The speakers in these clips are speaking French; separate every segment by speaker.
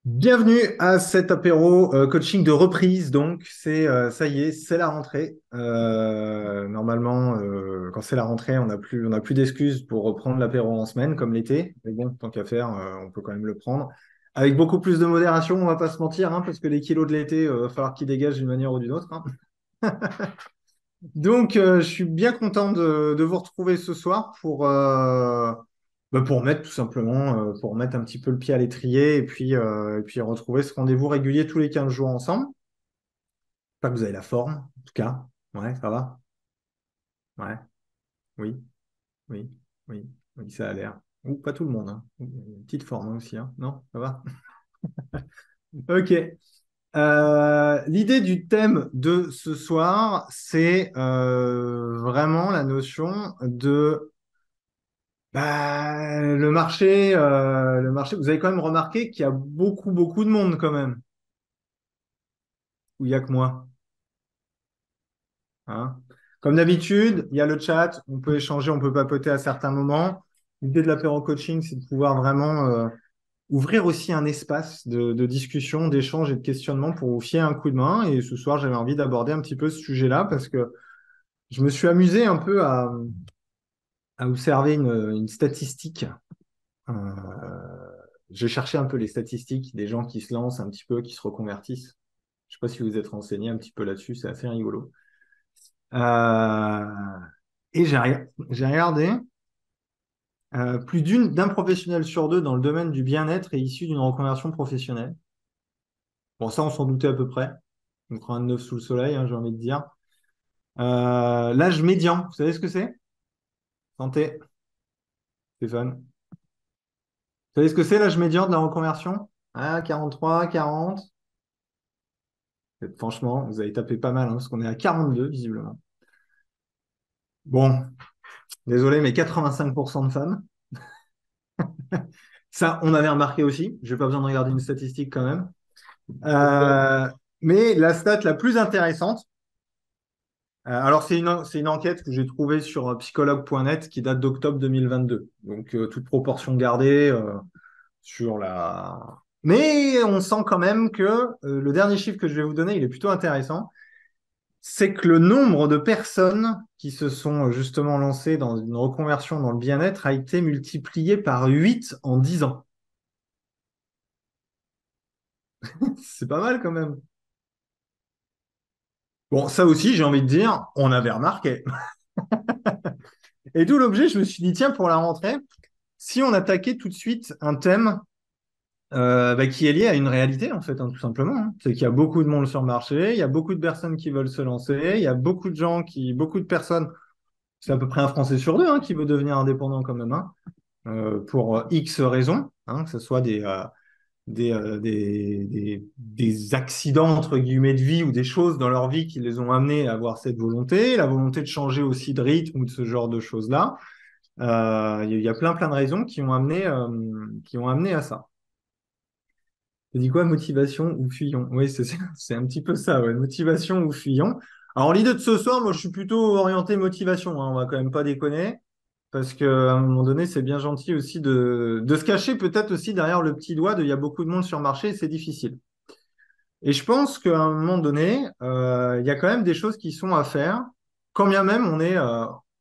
Speaker 1: Bienvenue à cet apéro coaching de reprise. Donc, ça y est, c'est la rentrée. Normalement, quand c'est la rentrée, on n'a plus d'excuses pour reprendre l'apéro en semaine comme l'été. Mais bon, tant qu'à faire, on peut quand même le prendre avec beaucoup plus de modération. On va pas se mentir, hein, parce que les kilos de l'été, va falloir qu'ils dégagent d'une manière ou d'une autre, hein. Donc, je suis bien content de vous retrouver ce soir pour mettre tout simplement, pour mettre un petit peu le pied à l'étrier et puis retrouver ce rendez-vous régulier tous les 15 jours ensemble. J'espère que vous avez la forme, en tout cas. Ouais, ça va? Ouais, oui, oui, oui, oui, ça a l'air. Ou pas tout le monde, hein. Une petite forme hein, aussi, hein. Non, ça va? Ok. L'idée du thème de ce soir, c'est vraiment la notion de le marché. Vous avez quand même remarqué qu'il y a beaucoup, beaucoup de monde quand même. Ou il y a que moi, hein. Comme d'habitude, il y a le chat, on peut échanger, on peut papoter à certains moments. L'idée de l'apéro coaching, c'est de pouvoir vraiment ouvrir aussi un espace de discussion, d'échange et de questionnement pour vous fier un coup de main. Et ce soir, j'avais envie d'aborder un petit peu ce sujet-là parce que je me suis amusé un peu à observer une statistique. Euh, j'ai cherché un peu les statistiques des gens qui se lancent un petit peu, qui se reconvertissent. Je ne sais pas si vous êtes renseigné un petit peu là-dessus, c'est assez rigolo. Euh, et j'ai regardé, plus d'un professionnel sur deux dans le domaine du bien-être est issu d'une reconversion professionnelle. Bon, ça, on s'en doutait à peu près. Donc, rien de neuf sous le soleil, hein, j'ai envie de dire. L'âge médian, vous savez ce que c'est? Santé, Stéphane. Vous savez ce que c'est l'âge médian de la reconversion? Ah, 43, 40. Franchement, vous avez tapé pas mal, hein, parce qu'on est à 42, visiblement. Bon, désolé, mais 85% de femmes. Ça, on avait remarqué aussi. Je n'ai pas besoin de regarder une statistique quand même. Euh, mais la stat la plus intéressante, alors c'est une enquête que j'ai trouvée sur psychologue.net qui date d'octobre 2022. Donc, toute proportion gardée sur la... Mais on sent quand même que le dernier chiffre que je vais vous donner, il est plutôt intéressant. C'est que le nombre de personnes qui se sont justement lancées dans une reconversion dans le bien-être a été multiplié par 8 en 10 ans. C'est pas mal quand même. Bon, ça aussi, j'ai envie de dire, on avait remarqué. Et d'où l'objet, je me suis dit, tiens, pour la rentrée, si on attaquait tout de suite un thème qui est lié à une réalité, en fait, hein, tout simplement, hein. C'est qu'il y a beaucoup de monde sur le marché, il y a beaucoup de personnes qui veulent se lancer, il y a beaucoup de personnes, c'est à peu près un Français sur deux, hein, qui veut devenir indépendant quand même, hein, pour X raisons, hein, que ce soit des accidents, entre guillemets, de vie ou des choses dans leur vie qui les ont amenés à avoir cette volonté, la volonté de changer aussi de rythme ou de ce genre de choses-là. Il y a plein, plein de raisons qui ont amené à ça. Tu dis quoi, motivation ou fuyon? Oui, c'est un petit peu ça, ouais, motivation ou fuyon. Alors, l'idée de ce soir, moi, je suis plutôt orienté motivation, hein, on va quand même pas déconner. Parce qu'à un moment donné, c'est bien gentil aussi de se cacher peut-être aussi derrière le petit doigt de il y a beaucoup de monde sur le marché et c'est difficile. Et je pense qu'à un moment donné, il y a quand même des choses qui sont à faire, quand bien même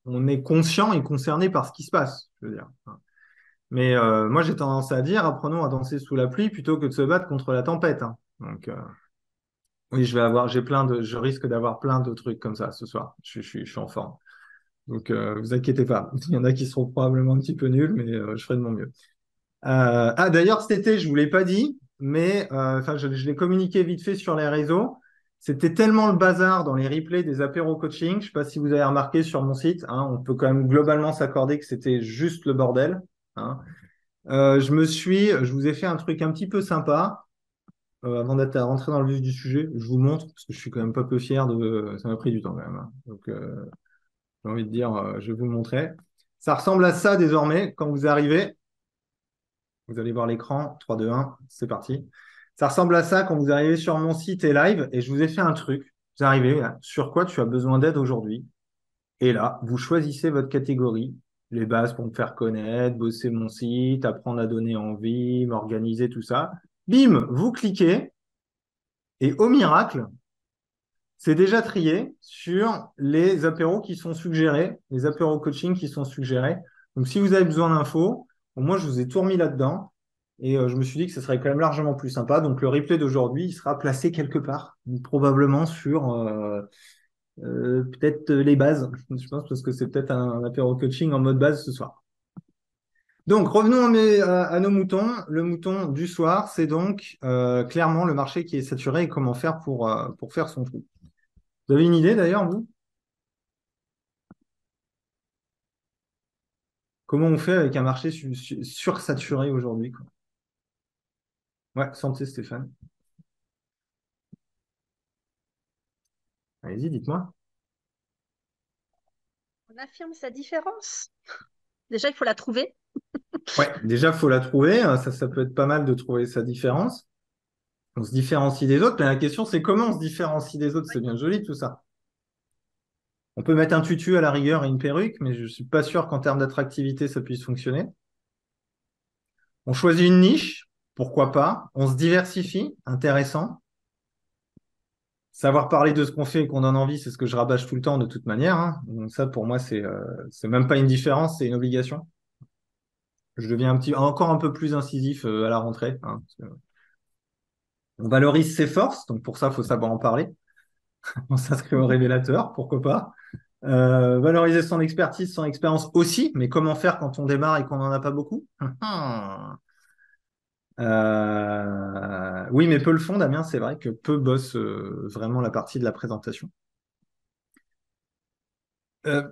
Speaker 1: on est conscient et concerné par ce qui se passe, je veux dire. Mais moi, j'ai tendance à dire, apprenons à danser sous la pluie plutôt que de se battre contre la tempête, hein. Donc, oui, je risque d'avoir plein de trucs comme ça ce soir. Je suis en forme. Donc, vous inquiétez pas. Il y en a qui seront probablement un petit peu nuls, mais je ferai de mon mieux. D'ailleurs, cet été, je vous l'ai pas dit, mais enfin, je l'ai communiqué vite fait sur les réseaux. C'était tellement le bazar dans les replays des apéros coaching. Je sais pas si vous avez remarqué sur mon site, hein, on peut quand même globalement s'accorder que c'était juste le bordel, hein. Je vous ai fait un truc un petit peu sympa. Avant d'être à rentrer dans le vif du sujet, je vous montre parce que je suis quand même pas peu fier ça m'a pris du temps quand même, hein. Donc, j'ai envie de dire, je vais vous le montrer. Ça ressemble à ça désormais quand vous arrivez. Vous allez voir l'écran. 3, 2, 1, c'est parti. Ça ressemble à ça quand vous arrivez sur mon site et live et je vous ai fait un truc. Vous arrivez là, sur quoi tu as besoin d'aide aujourd'hui. Et là, vous choisissez votre catégorie, les bases pour me faire connaître, bosser mon site, apprendre à donner envie, m'organiser, tout ça. Bim, vous cliquez et au miracle, c'est déjà trié sur les apéros qui sont suggérés, les apéros coaching qui sont suggérés. Donc, si vous avez besoin d'infos, moi, je vous ai tout remis là-dedans. Et je me suis dit que ce serait quand même largement plus sympa. Donc, le replay d'aujourd'hui, il sera placé quelque part, probablement sur peut-être les bases. Je pense parce que c'est peut-être un apéro coaching en mode base ce soir. Donc, revenons à nos moutons. Le mouton du soir, c'est donc clairement le marché qui est saturé et comment faire pour faire son trou. Vous avez une idée d'ailleurs, vous? Comment on fait avec un marché sursaturé aujourd'hui, quoi? Ouais, santé Stéphane. Allez-y, dites-moi.
Speaker 2: On affirme sa différence. Déjà, il faut la trouver.
Speaker 1: Ouais, déjà, il faut la trouver. Ça peut être pas mal de trouver sa différence. On se différencie des autres, mais la question, c'est comment on se différencie des autres? C'est bien joli tout ça. On peut mettre un tutu à la rigueur et une perruque, mais je ne suis pas sûr qu'en termes d'attractivité, ça puisse fonctionner. On choisit une niche, pourquoi pas. On se diversifie, intéressant. Savoir parler de ce qu'on fait et qu'on en a envie, c'est ce que je rabâche tout le temps de toute manière, hein. Donc ça, pour moi, c'est même pas une différence, c'est une obligation. Je deviens encore un peu plus incisif à la rentrée, hein, parce que on valorise ses forces, donc pour ça, il faut savoir en parler. On s'inscrit au révélateur, pourquoi pas. Valoriser son expertise, son expérience aussi, mais comment faire quand on démarre et qu'on n'en a pas beaucoup? Oui, mais peu le font, Damien, c'est vrai que peu bossent vraiment la partie de la présentation. Euh,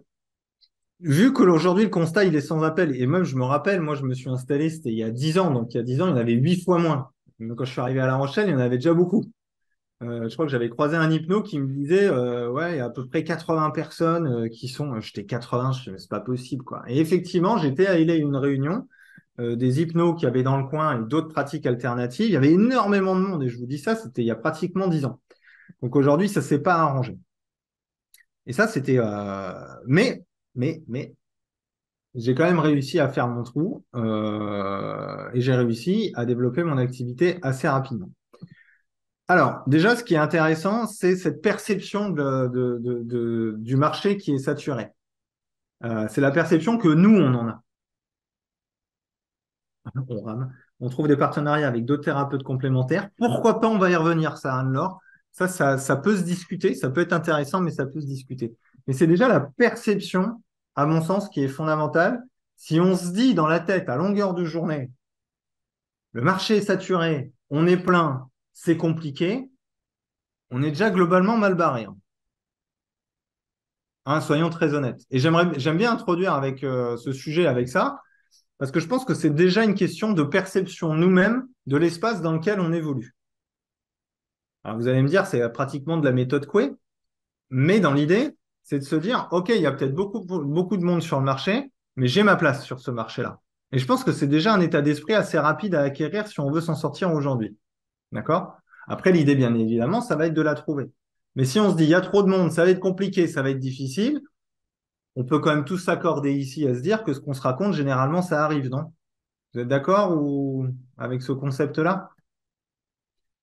Speaker 1: Vu qu'aujourd'hui, le constat, il est sans appel, et même, je me rappelle, moi, je me suis installé, c'était il y a 10 ans, donc il y a 10 ans, il y en avait 8 fois moins. Mais quand je suis arrivé à La Rochelle, il y en avait déjà beaucoup. Je crois que j'avais croisé un hypno qui me disait, ouais, il y a à peu près 80 personnes qui sont. J'étais 80, je me mais c'est pas possible, quoi. Et effectivement, j'étais allé à une réunion des hypnos qu'il y avait dans le coin et d'autres pratiques alternatives. Il y avait énormément de monde, et je vous dis ça, c'était il y a pratiquement 10 ans. Donc aujourd'hui, ça s'est pas arrangé. Et ça, c'était. Mais, j'ai quand même réussi à faire mon trou et j'ai réussi à développer mon activité assez rapidement. Alors, déjà, ce qui est intéressant, c'est cette perception du marché qui est saturé. C'est la perception que nous, on en a. On rame. On trouve des partenariats avec d'autres thérapeutes complémentaires. Pourquoi pas, on va y revenir, ça, Anne-Laure. Ça peut se discuter, ça peut être intéressant, mais ça peut se discuter. Mais c'est déjà la perception, à mon sens, qui est fondamentale. Si on se dit dans la tête à longueur de journée, le marché est saturé, on est plein, c'est compliqué, on est déjà globalement mal barré, hein. Hein, soyons très honnêtes. Et j'aime bien introduire avec ce sujet avec ça, parce que je pense que c'est déjà une question de perception nous-mêmes de l'espace dans lequel on évolue. Alors vous allez me dire, c'est pratiquement de la méthode Coué, mais dans l'idée, c'est de se dire, OK, il y a peut-être beaucoup de monde sur le marché, mais j'ai ma place sur ce marché-là. Et je pense que c'est déjà un état d'esprit assez rapide à acquérir si on veut s'en sortir aujourd'hui. D'accord? Après, l'idée, bien évidemment, ça va être de la trouver. Mais si on se dit, il y a trop de monde, ça va être compliqué, ça va être difficile, on peut quand même tous s'accorder ici à se dire que ce qu'on se raconte, généralement, ça arrive, non? Vous êtes d'accord ou avec ce concept-là?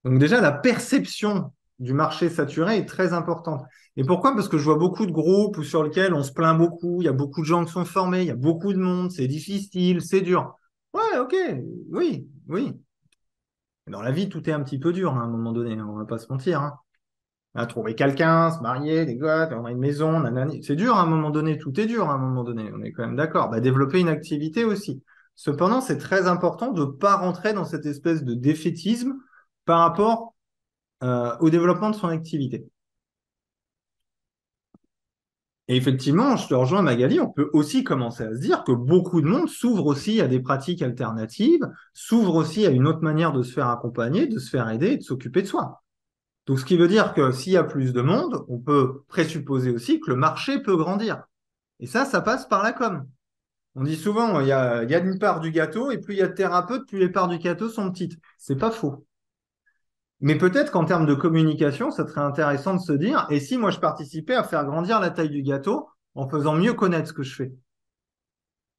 Speaker 1: Donc déjà, la perception du marché saturé est très importante. Et pourquoi? Parce que je vois beaucoup de groupes sur lesquels on se plaint beaucoup, il y a beaucoup de gens qui sont formés, il y a beaucoup de monde, c'est difficile, c'est dur. Ouais, ok, oui, oui. Dans la vie, tout est un petit peu dur, hein, à un moment donné, hein, on va pas se mentir, hein. Trouver quelqu'un, se marier, des gosses, avoir une maison, nanani. C'est dur à un moment donné, tout est dur à un moment donné, on est quand même d'accord. Bah, développer une activité aussi. Cependant, c'est très important de ne pas rentrer dans cette espèce de défaitisme par rapport au développement de son activité. Et effectivement, je te rejoins Magali, on peut aussi commencer à se dire que beaucoup de monde s'ouvre aussi à des pratiques alternatives, s'ouvre aussi à une autre manière de se faire accompagner, de se faire aider et de s'occuper de soi. Donc, ce qui veut dire que s'il y a plus de monde, on peut présupposer aussi que le marché peut grandir. Et ça passe par la com. On dit souvent, il y a une part du gâteau, et plus il y a de thérapeutes, plus les parts du gâteau sont petites. C'est pas faux. Mais peut-être qu'en termes de communication, ça serait intéressant de se dire, et si moi je participais à faire grandir la taille du gâteau en faisant mieux connaître ce que je fais,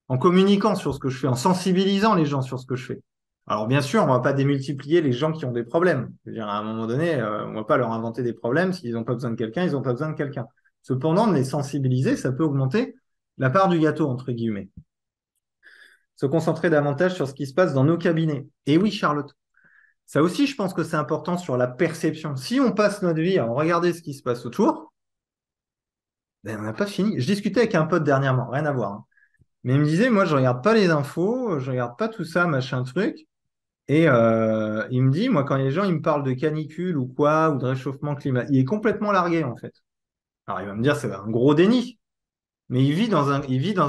Speaker 1: en communiquant sur ce que je fais, en sensibilisant les gens sur ce que je fais. Alors bien sûr, on va pas démultiplier les gens qui ont des problèmes. Je veux dire, à un moment donné, on va pas leur inventer des problèmes. S'ils n'ont pas besoin de quelqu'un, ils n'ont pas besoin de quelqu'un. Cependant, de les sensibiliser, ça peut augmenter la part du gâteau, entre guillemets. Se concentrer davantage sur ce qui se passe dans nos cabinets. Et oui, Charlotte, ça aussi, je pense que c'est important sur la perception. Si on passe notre vie à regarder ce qui se passe autour, ben, on n'a pas fini. Je discutais avec un pote dernièrement, rien à voir, hein. Mais il me disait, moi, je regarde pas les infos, je regarde pas tout ça, machin truc. Et il me dit, moi, quand les gens ils me parlent de canicule ou quoi, ou de réchauffement climatique, il est complètement largué, en fait. Alors, il va me dire, c'est un gros déni. Mais il vit dans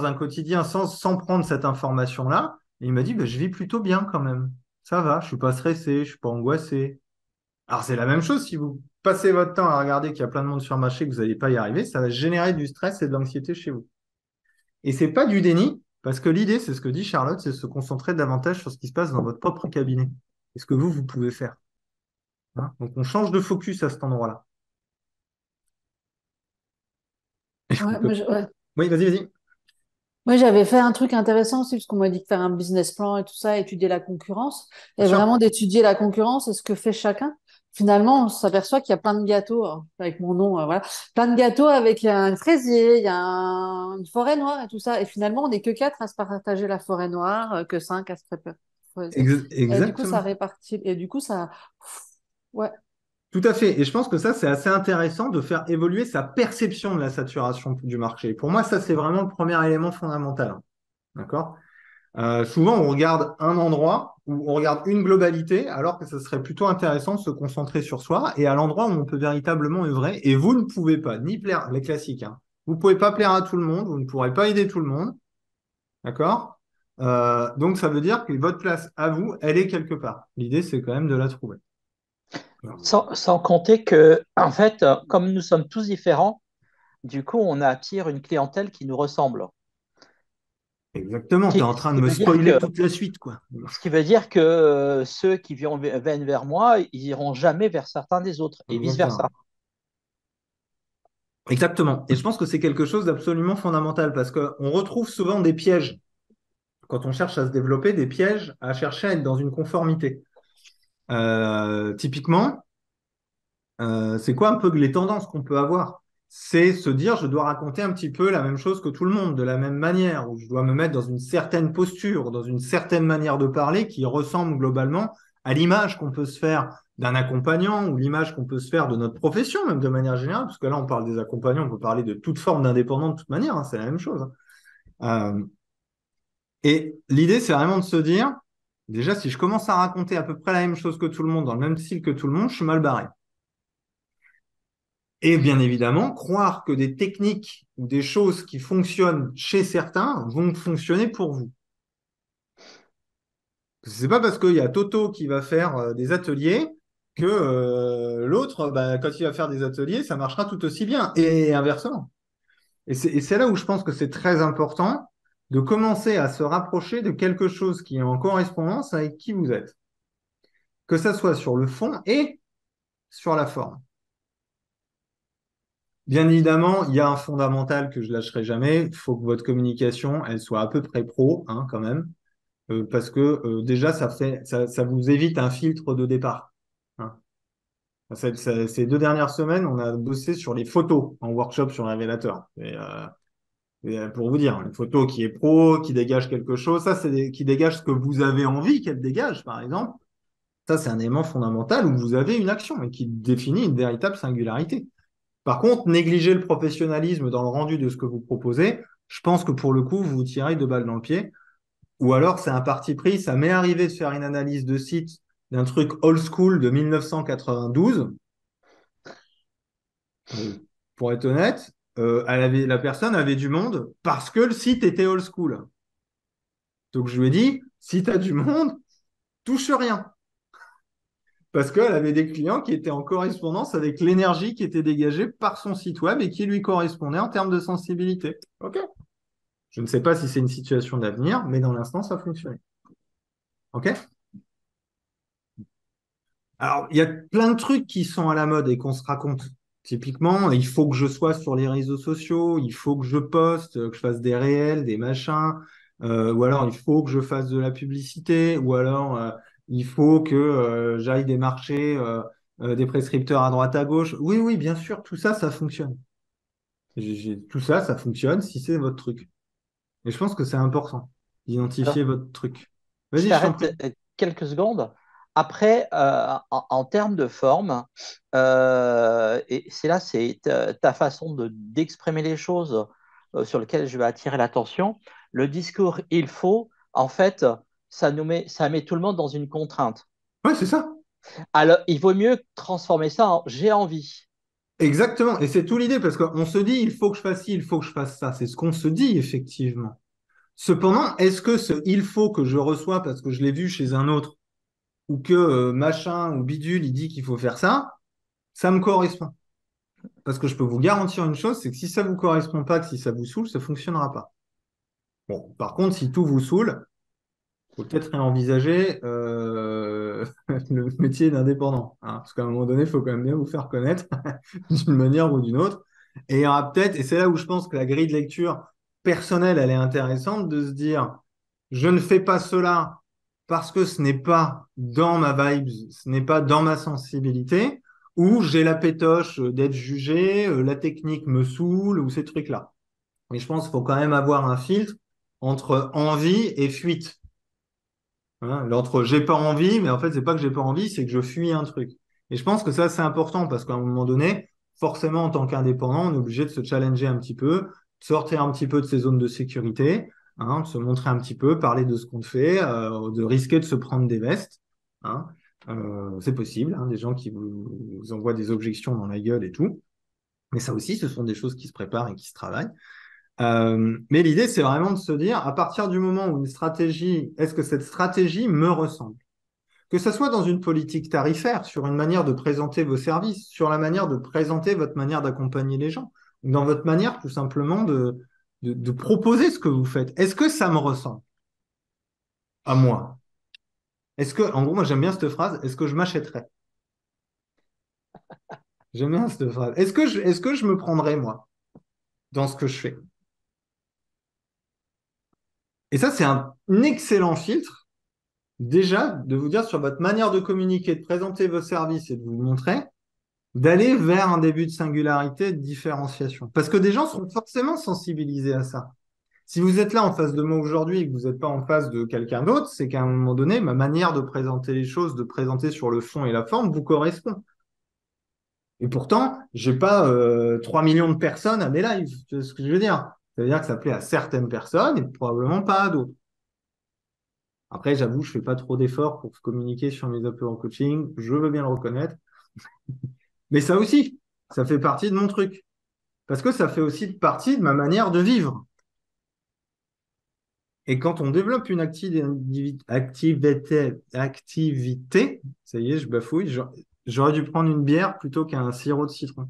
Speaker 1: un quotidien sans prendre cette information-là. Et il m'a dit, ben, je vis plutôt bien quand même. Ça va, je suis pas stressé, je suis pas angoissé. Alors, c'est la même chose si vous passez votre temps à regarder qu'il y a plein de monde sur le marché, que vous n'allez pas y arriver, ça va générer du stress et de l'anxiété chez vous. Et c'est pas du déni, parce que l'idée, c'est ce que dit Charlotte, c'est de se concentrer davantage sur ce qui se passe dans votre propre cabinet. Et ce que vous pouvez faire. Hein. Donc, on change de focus à cet endroit-là.
Speaker 3: Ouais, ouais.
Speaker 1: Oui, vas-y, vas-y.
Speaker 3: Moi, j'avais fait un truc intéressant aussi, parce qu'on m'a dit de faire un business plan et tout ça, étudier la concurrence,
Speaker 1: Bien
Speaker 3: et
Speaker 1: sûr.
Speaker 3: vraiment d'étudier la concurrence et ce que fait chacun. Finalement, on s'aperçoit qu'il y a plein de gâteaux, avec mon nom, voilà, plein de gâteaux avec un fraisier, il y a une forêt noire et tout ça. Et finalement, on n'est que quatre à se partager la forêt noire, que cinq à se préposer. Et du coup, ça
Speaker 1: Exactement.
Speaker 3: répartit. Et du coup, ça, ouais,
Speaker 1: Tout à fait. Et je pense que ça, c'est assez intéressant de faire évoluer sa perception de la saturation du marché. Pour moi, ça, c'est vraiment le premier élément fondamental. Hein. D'accord? Souvent, on regarde un endroit ou on regarde une globalité, alors que ce serait plutôt intéressant de se concentrer sur soi et à l'endroit où on peut véritablement œuvrer. Et vous ne pouvez pas ni plaire, les classiques, hein. Vous ne pouvez pas plaire à tout le monde, vous ne pourrez pas aider tout le monde. D'accord? Donc, ça veut dire que votre place à vous, elle est quelque part. L'idée, c'est quand même de la trouver.
Speaker 4: Sans compter que, en fait, comme nous sommes tous différents, du coup, on attire une clientèle qui nous ressemble.
Speaker 1: Exactement, tu es en
Speaker 4: Ce
Speaker 1: train de
Speaker 4: qui
Speaker 1: me
Speaker 4: veut dire
Speaker 1: spoiler
Speaker 4: que,
Speaker 1: toute la suite, quoi.
Speaker 4: ce qui veut dire que ceux qui viennent vers moi, ils iront jamais vers certains des autres et vice-versa.
Speaker 1: Exactement. Exactement. Et je pense que c'est quelque chose d'absolument fondamental parce qu'on retrouve souvent des pièges quand on cherche à se développer, des pièges à chercher à être dans une conformité. Typiquement, c'est quoi un peu les tendances qu'on peut avoir? C'est se dire, je dois raconter un petit peu la même chose que tout le monde, de la même manière, ou je dois me mettre dans une certaine posture, dans une certaine manière de parler qui ressemble globalement à l'image qu'on peut se faire d'un accompagnant ou l'image qu'on peut se faire de notre profession, même de manière générale, parce que là, on parle des accompagnants, on peut parler de toute forme d'indépendant de toute manière, hein, c'est la même chose. Et l'idée, c'est vraiment de se dire, déjà, si je commence à raconter à peu près la même chose que tout le monde, dans le même style que tout le monde, je suis mal barré. Et bien évidemment, croire que des techniques ou des choses qui fonctionnent chez certains vont fonctionner pour vous. C'est pas parce qu'il y a Toto qui va faire des ateliers que l'autre, bah, quand il va faire des ateliers, ça marchera tout aussi bien. Et inversement. Et c'est là où je pense que c'est très important de commencer à se rapprocher de quelque chose qui est en correspondance avec qui vous êtes. Que ça soit sur le fond et sur la forme. Bien évidemment, il y a un fondamental que je lâcherai jamais. Il faut que votre communication, elle soit à peu près pro, hein, quand même, parce que déjà, ça vous évite un filtre de départ. Hein. Ces 2 dernières semaines, on a bossé sur les photos en workshop sur le révélateur. Pour vous dire, une photo qui est pro, qui dégage quelque chose, ça, qui dégage ce que vous avez envie qu'elle dégage, par exemple. Ça, c'est un élément fondamental où vous avez une action et qui définit une véritable singularité. Par contre, négliger le professionnalisme dans le rendu de ce que vous proposez, je pense que pour le coup, vous vous tirez 2 balles dans le pied. Ou alors, c'est un parti pris. Ça m'est arrivé de faire une analyse de site d'un truc old school de 1992. Pour être honnête, la personne avait du monde parce que le site était old school. Donc, je lui ai dit, si tu as du monde, touche rien. Parce qu'elle avait des clients qui étaient en correspondance avec l'énergie qui était dégagée par son site web et qui lui correspondait en termes de sensibilité. OK. Je ne sais pas si c'est une situation d'avenir, mais dans l'instant, ça fonctionnait. OK? Alors, il y a plein de trucs qui sont à la mode et qu'on se raconte. Typiquement, il faut que je sois sur les réseaux sociaux, il faut que je poste, que je fasse des réels, des machins, ou alors il faut que je fasse de la publicité, ou alors il faut que j'aille démarcher des prescripteurs à droite à gauche. Oui, oui, bien sûr, tout ça, ça fonctionne. Tout ça, ça fonctionne si c'est votre truc. Et je pense que c'est important d'identifier
Speaker 4: Alors,
Speaker 1: votre truc.
Speaker 4: je
Speaker 1: Vas-y, je t'en
Speaker 4: t'arrête
Speaker 1: prie.
Speaker 4: quelques secondes. Après, en termes de forme, et c'est là, c'est ta façon d'exprimer les choses sur lesquelles je vais attirer l'attention. Le discours il faut, en fait, ça met tout le monde dans une contrainte.
Speaker 1: Ouais, c'est ça.
Speaker 4: Alors, il vaut mieux transformer ça en j'ai envie.
Speaker 1: Exactement. Et c'est tout l'idée, parce qu'on se dit, il faut que je fasse ci, il faut que je fasse ça. C'est ce qu'on se dit, effectivement. Cependant, est-ce que ce il faut que je reçois parce que je l'ai vu chez un autre, ou que machin ou bidule, il dit qu'il faut faire ça me correspond. Parce que je peux vous garantir une chose, c'est que si ça vous correspond pas, que si ça vous saoule, ça fonctionnera pas. Bon, par contre, si tout vous saoule, faut peut-être réenvisager le métier d'indépendant, hein, parce qu'à un moment donné, il faut quand même bien vous faire connaître d'une manière ou d'une autre. Et il y aura peut-être, et c'est là où je pense que la grille de lecture personnelle, elle est intéressante, de se dire, je ne fais pas cela parce que ce n'est pas dans ma vibe, ce n'est pas dans ma sensibilité, ou j'ai la pétoche d'être jugé, la technique me saoule, ou ces trucs-là. Mais je pense qu'il faut quand même avoir un filtre entre envie et fuite. Hein, entre j'ai pas envie, mais en fait, c'est pas que j'ai pas envie, c'est que je fuis un truc. Et je pense que ça, c'est important parce qu'à un moment donné, forcément, en tant qu'indépendant, on est obligé de se challenger un petit peu, de sortir un petit peu de ses zones de sécurité, hein, de se montrer un petit peu, parler de ce qu'on fait, de risquer de se prendre des vestes. Hein. C'est possible, hein, des gens qui vous envoient des objections dans la gueule et tout. Mais ça aussi, ce sont des choses qui se préparent et qui se travaillent. Mais l'idée, c'est vraiment de se dire, à partir du moment où une stratégie, est-ce que cette stratégie me ressemble? Que ce soit dans une politique tarifaire, sur une manière de présenter vos services, sur la manière de présenter votre manière d'accompagner les gens, ou dans votre manière tout simplement de proposer ce que vous faites. Est-ce que ça me ressemble à moi? Est-ce que, en gros, moi j'aime bien cette phrase, est-ce que je m'achèterais? J'aime bien cette phrase. Est-ce que je me prendrais moi dans ce que je fais? Et ça, c'est un excellent filtre déjà de vous dire sur votre manière de communiquer, de présenter vos services et de vous montrer, d'aller vers un début de singularité, de différenciation. Parce que des gens seront forcément sensibilisés à ça. Si vous êtes là en face de moi aujourd'hui et que vous n'êtes pas en face de quelqu'un d'autre, c'est qu'à un moment donné, ma manière de présenter les choses, de présenter sur le fond et la forme vous correspond. Et pourtant, j'ai pas 3 millions de personnes à mes lives. Tu vois ce que je veux dire? Ça veut dire que ça plaît à certaines personnes et probablement pas à d'autres. Après, j'avoue, je fais pas trop d'efforts pour communiquer sur mes appels en coaching. Je veux bien le reconnaître. Mais ça aussi, ça fait partie de mon truc. Parce que ça fait aussi partie de ma manière de vivre. Et quand on développe une activité, ça y est, je bafouille, j'aurais dû prendre une bière plutôt qu'un sirop de citron.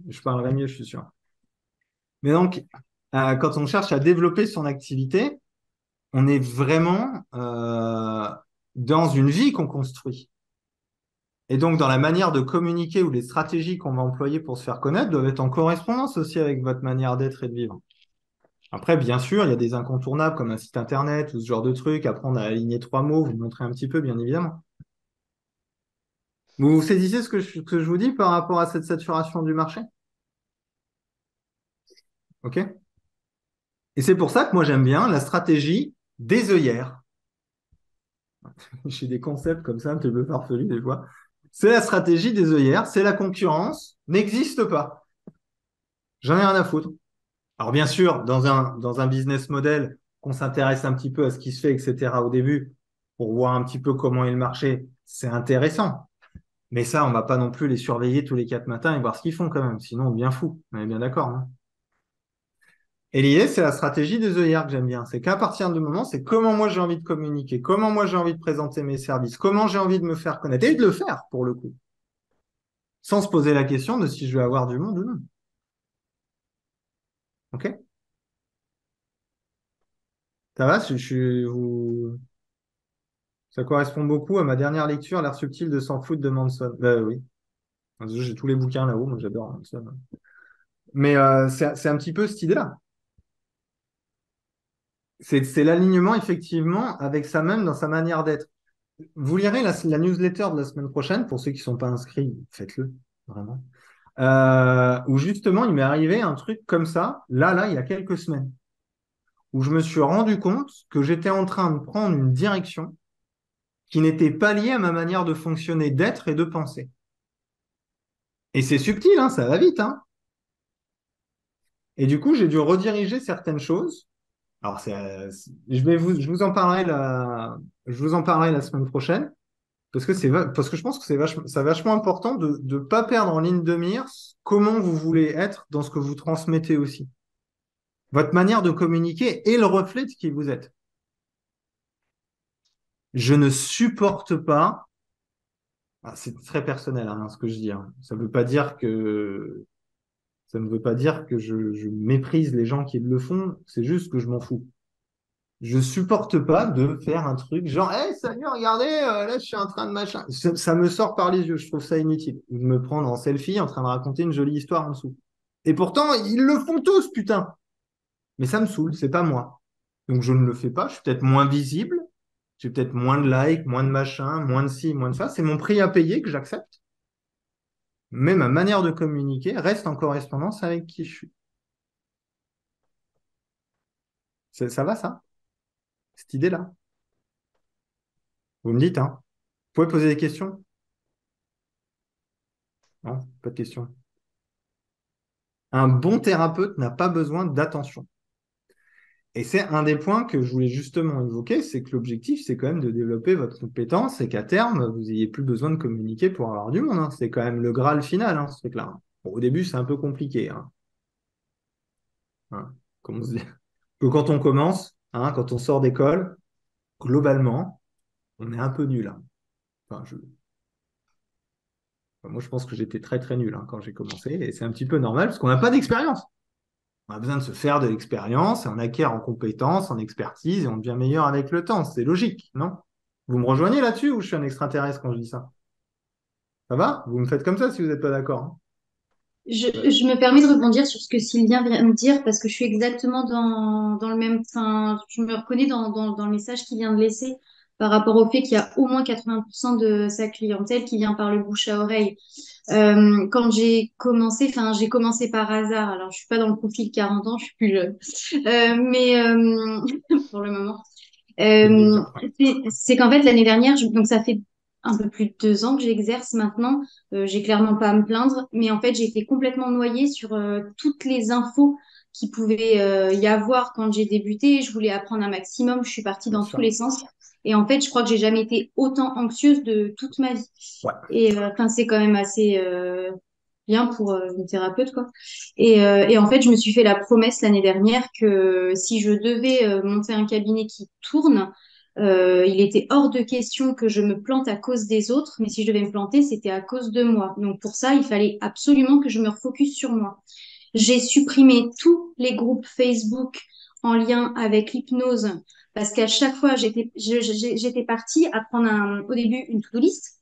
Speaker 1: Je parlerai mieux, je suis sûr. Mais donc, quand on cherche à développer son activité, on est vraiment dans une vie qu'on construit. Et donc, dans la manière de communiquer ou les stratégies qu'on va employer pour se faire connaître doivent être en correspondance aussi avec votre manière d'être et de vivre. Après, bien sûr, il y a des incontournables comme un site internet ou ce genre de truc. Apprendre à aligner trois mots, vous montrer un petit peu, bien évidemment. Vous saisissez ce que je vous dis par rapport à cette saturation du marché? OK? Et c'est pour ça que moi, j'aime bien la stratégie des œillères. J'ai des concepts comme ça, un petit peu farfelus des fois. C'est la stratégie des œillères, c'est la concurrence, n'existe pas. J'en ai rien à foutre. Alors bien sûr, dans un business model, qu'on s'intéresse un petit peu à ce qui se fait, etc. au début, pour voir un petit peu comment est le marché, c'est intéressant. Mais ça, on va pas non plus les surveiller tous les 4 matins et voir ce qu'ils font quand même. Sinon, on devient fou. On est bien d'accord, hein. Et l'idée, c'est la stratégie des œillères que j'aime bien. C'est qu'à partir du moment, c'est comment moi j'ai envie de communiquer, comment moi j'ai envie de présenter mes services, comment j'ai envie de me faire connaître et de le faire pour le coup. Sans se poser la question de si je vais avoir du monde ou non. OK? Ça va? Ça correspond beaucoup à ma dernière lecture, L'art subtil de s'en foutre de Manson. Oui. J'ai tous les bouquins là-haut, moi j'adore Manson. Mais c'est un petit peu cette idée-là. C'est l'alignement effectivement avec ça même dans sa manière d'être. Vous lirez la newsletter de la semaine prochaine, pour ceux qui ne sont pas inscrits, faites-le, vraiment. Où justement, il m'est arrivé un truc comme ça, il y a quelques semaines, où je me suis rendu compte que j'étais en train de prendre une direction qui n'était pas liée à ma manière de fonctionner, d'être et de penser. Et c'est subtil, hein, ça va vite, hein. Et du coup, j'ai dû rediriger certaines choses. Alors, je vous en parlerai la semaine prochaine. Parce que je pense que c'est vachement important de ne pas perdre en ligne de mire comment vous voulez être dans ce que vous transmettez aussi. Votre manière de communiquer est le reflet de qui vous êtes. Je ne supporte pas, c'est très personnel hein, ce que je dis, hein. Ça ne veut pas dire que je méprise les gens qui le font, c'est juste que je m'en fous. Je supporte pas de faire un truc genre, hey, salut, regardez, là, je suis en train de machin. Ça me sort par les yeux, je trouve ça inutile. Ou de me prendre en selfie en train de raconter une jolie histoire en dessous. Et pourtant, ils le font tous, putain. Mais ça me saoule, c'est pas moi. Donc je ne le fais pas, je suis peut-être moins visible, j'ai peut-être moins de likes, moins de machin, moins de ci, moins de ça. C'est mon prix à payer que j'accepte. Mais ma manière de communiquer reste en correspondance avec qui je suis. Ça va, ça? Cette idée-là? Vous me dites, hein? Vous pouvez poser des questions? Non, pas de questions. Un bon thérapeute n'a pas besoin d'attention. Et c'est un des points que je voulais justement évoquer, c'est que l'objectif, c'est quand même de développer votre compétence et qu'à terme, vous n'ayez plus besoin de communiquer pour avoir du monde, hein. C'est quand même le Graal final, hein, ce truc-là. Bon, au début, c'est un peu compliqué, hein. Hein, comme on se dit. Que quand on commence, hein, quand on sort d'école, globalement, on est un peu nul, hein. Enfin, moi, je pense que j'étais très très nul hein, quand j'ai commencé, et c'est un petit peu normal parce qu'on n'a pas d'expérience. On a besoin de se faire de l'expérience, et on acquiert en compétences, en expertise, et on devient meilleur avec le temps. C'est logique, non? Vous me rejoignez là-dessus ou je suis un extraterrestre quand je dis ça? Ça va? Vous me faites comme ça si vous n'êtes pas d'accord, hein.
Speaker 5: Je me permets de rebondir sur ce que Sylvien vient de dire parce que je suis exactement dans le même, enfin, je me reconnais dans le message qu'il vient de laisser par rapport au fait qu'il y a au moins 80% de sa clientèle qui vient par le bouche à oreille. Quand j'ai commencé, enfin, j'ai commencé par hasard. Alors, je suis pas dans le profil 40 ans, je suis plus jeune, mais pour le moment.
Speaker 1: C'est le
Speaker 5: Euh,
Speaker 1: dire. Ouais.
Speaker 5: c'est qu'en fait, l'année dernière, donc ça fait un peu plus de 2 ans que j'exerce maintenant. J'ai clairement pas à me plaindre, mais en fait, j'ai été complètement noyée sur toutes les infos qui pouvait y avoir quand j'ai débuté. Je voulais apprendre un maximum. Je suis partie
Speaker 1: Bien
Speaker 5: dans tous les
Speaker 1: sûr.
Speaker 5: sens. Et en fait, je crois que j'ai jamais été autant anxieuse de toute ma vie.
Speaker 1: Ouais.
Speaker 5: Et enfin, c'est quand même assez bien pour une thérapeute, quoi. Et en fait, je me suis fait la promesse l'année dernière que si je devais monter un cabinet qui tourne, il était hors de question que je me plante à cause des autres, mais si je devais me planter, c'était à cause de moi. Donc pour ça, il fallait absolument que je me refocus sur moi. J'ai supprimé tous les groupes Facebook en lien avec l'hypnose parce qu'à chaque fois, j'étais partie à prendre au début une to-do list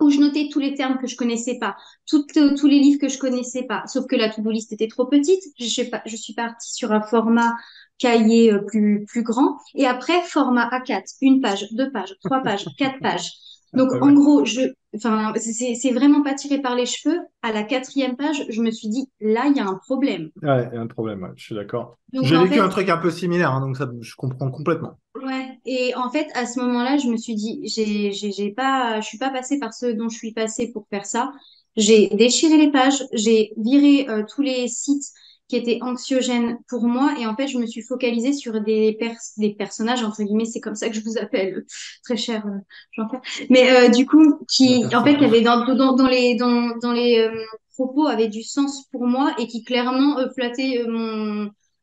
Speaker 5: où je notais tous les termes que je connaissais pas, tous les livres que je connaissais pas. Sauf que la to-do list était trop petite. Je suis partie sur un format cahier plus grand. Et après, format A4, une page, 2 pages, 3 pages, 4 pages. Donc,
Speaker 1: Ah
Speaker 5: en
Speaker 1: ouais.
Speaker 5: gros, enfin, c'est vraiment pas tiré par les cheveux. À la 4e page, je me suis dit, là, il y a un problème.
Speaker 1: Ouais, il y a un problème, ouais, je suis d'accord.
Speaker 5: Donc,
Speaker 1: J'ai
Speaker 5: en
Speaker 1: vécu
Speaker 5: fait,
Speaker 1: un truc un peu similaire, hein, donc ça, je comprends complètement.
Speaker 5: ouais, et en fait, à ce moment-là, je me suis dit, je suis pas passée par ce dont je suis passée pour faire ça. J'ai déchiré les pages, j'ai viré tous les sites qui étaient anxiogènes pour moi, et en fait, je me suis focalisée sur des personnages, entre guillemets, c'est comme ça que je vous appelle, très cher Jean-Pierre. Mais du coup,
Speaker 1: Le
Speaker 5: en fait, qui
Speaker 1: personnage.
Speaker 5: avaient dans les propos avaient du sens pour moi et qui clairement flattaient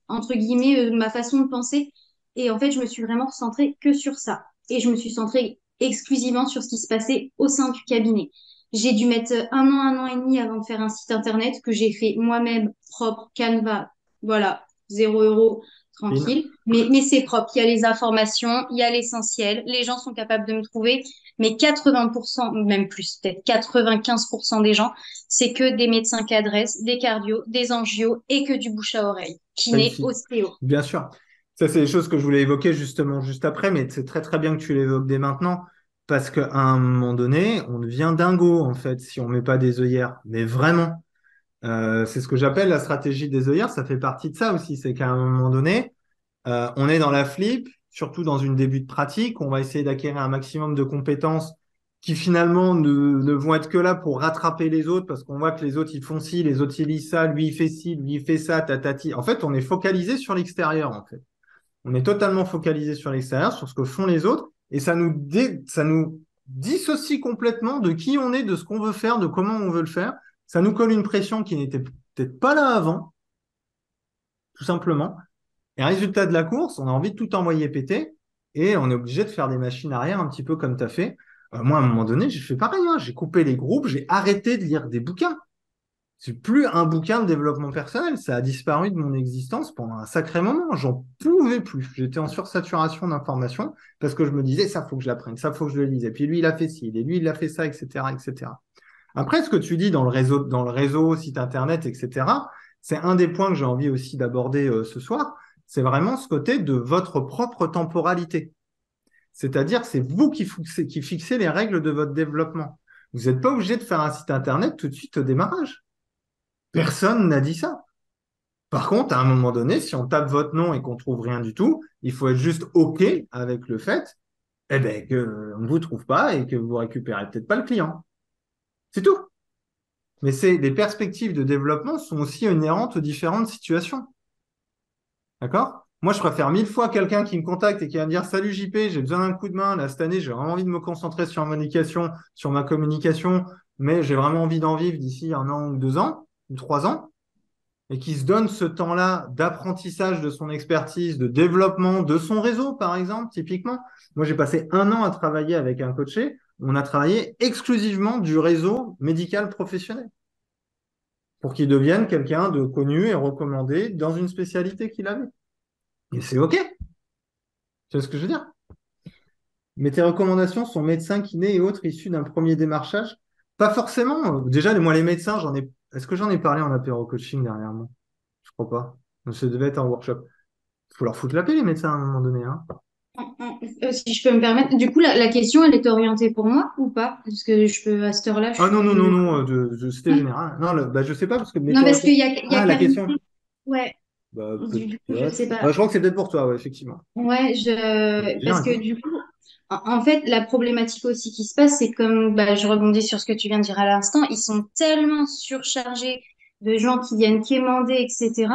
Speaker 5: entre guillemets, ma façon de penser. Et en fait, je me suis vraiment centrée que sur ça. Et je me suis centrée exclusivement sur ce qui se passait au sein du cabinet. J'ai dû mettre un an et demi avant de faire un site internet que j'ai fait moi-même, propre, Canva. Voilà, 0 €,
Speaker 1: Fine.
Speaker 5: tranquille. Mais c'est propre. Il y a les informations, il y a l'essentiel. Les gens sont capables de me trouver. Mais 80%, même plus, peut-être 95% des gens, c'est que des médecins qui adressent, des cardio, des angios et que du bouche à oreille. Kiné,
Speaker 1: Magnifique.
Speaker 5: ostéo.
Speaker 1: Bien sûr. Ça, c'est des choses que je voulais évoquer justement juste après, mais c'est très très bien que tu l'évoques dès maintenant. parce qu'à un moment donné, on devient dingo, en fait, si on met pas des œillères. Mais vraiment. C'est ce que j'appelle la stratégie des œillères. Ça fait partie de ça aussi. C'est qu'à un moment donné, on est dans la flip, surtout dans une début de pratique. On va essayer d'acquérir un maximum de compétences qui finalement ne vont être que là pour rattraper les autres parce qu'on voit que les autres ils font ci, les autres ils lisent ça, lui il fait ci, lui il fait ça, tatati. En fait, on est focalisé sur l'extérieur, en fait. On est totalement focalisé sur l'extérieur, sur ce que font les autres, et ça nous dissocie complètement de qui on est, de ce qu'on veut faire, de comment on veut le faire. Ça nous colle une pression qui n'était peut-être pas là avant, tout simplement. Et résultat de la course, on a envie de tout envoyer péter, et on est obligé de faire des machines arrière un petit peu comme tu as fait. Moi, à un moment donné, j'ai fait pareil, hein. J'ai coupé les groupes, j'ai arrêté de lire des bouquins. C'est plus un bouquin de développement personnel. Ça a disparu de mon existence pendant un sacré moment. J'en pouvais plus. J'étais en sursaturation d'informations parce que je me disais, ça faut que je l'apprenne, ça faut que je le lise. Et puis lui, il a fait ci, et lui, il a fait ça, etc., etc. Après, ce que tu dis dans le réseau, site internet, etc., c'est un des points que j'ai envie aussi d'aborder ce soir. C'est vraiment ce côté de votre propre temporalité. C'est-à-dire, c'est vous qui fixez les règles de votre développement. Vous n'êtes pas obligé de faire un site internet tout de suite au démarrage. Personne n'a dit ça. Par contre, à un moment donné, si on tape votre nom et qu'on trouve rien du tout, il faut être juste OK avec le fait, eh ben, qu'on ne vous trouve pas et que vous récupérez peut-être pas le client. C'est tout. Mais les perspectives de développement sont aussi inhérentes aux différentes situations. D'accord? Moi, je préfère 1000 fois quelqu'un qui me contacte et qui va me dire, Salut JP, j'ai besoin d'un coup de main. Là, cette année, j'ai vraiment envie de me concentrer sur ma communication, mais j'ai vraiment envie d'en vivre d'ici 1 an ou 2 ans, ou 3 ans. Et qui se donne ce temps-là d'apprentissage de son expertise, de développement de son réseau, par exemple, typiquement. Moi, j'ai passé 1 an à travailler avec un coaché. On a travaillé exclusivement du réseau médical professionnel pour qu'il devienne quelqu'un de connu et recommandé dans une spécialité qu'il avait. Et c'est OK. Tu vois ce que je veux dire? Mais tes recommandations sont médecins, kinés et autres issus d'un premier démarchage? Pas forcément. Déjà, moi, les médecins, est-ce que j'en ai parlé en apéro coaching dernièrement? Je crois pas. Ça devait être un workshop. Il faut leur foutre la paix, les médecins, à un moment donné, hein.
Speaker 5: Si je peux me permettre, du coup, la question, elle est orientée pour moi ou pas? Parce que je peux, à cette heure-là, je
Speaker 1: Ah non, non, non,
Speaker 5: suis...
Speaker 1: non, c'était général. Non, bah, je sais pas, parce que
Speaker 5: Non, parce qu'il y a
Speaker 1: Ah, la
Speaker 5: Karine.
Speaker 1: question.
Speaker 5: Ouais,
Speaker 1: Bah,
Speaker 5: du coup, je sais
Speaker 1: peut-être.
Speaker 5: pas.
Speaker 1: Bah, je crois que c'est peut-être pour toi, ouais, effectivement.
Speaker 5: Ouais,
Speaker 1: Bien,
Speaker 5: parce que
Speaker 1: écoute.
Speaker 5: du coup, en fait, la problématique aussi qui se passe, c'est comme, bah, je rebondis sur ce que tu viens de dire à l'instant, ils sont tellement surchargés de gens qui viennent quémander, etc.,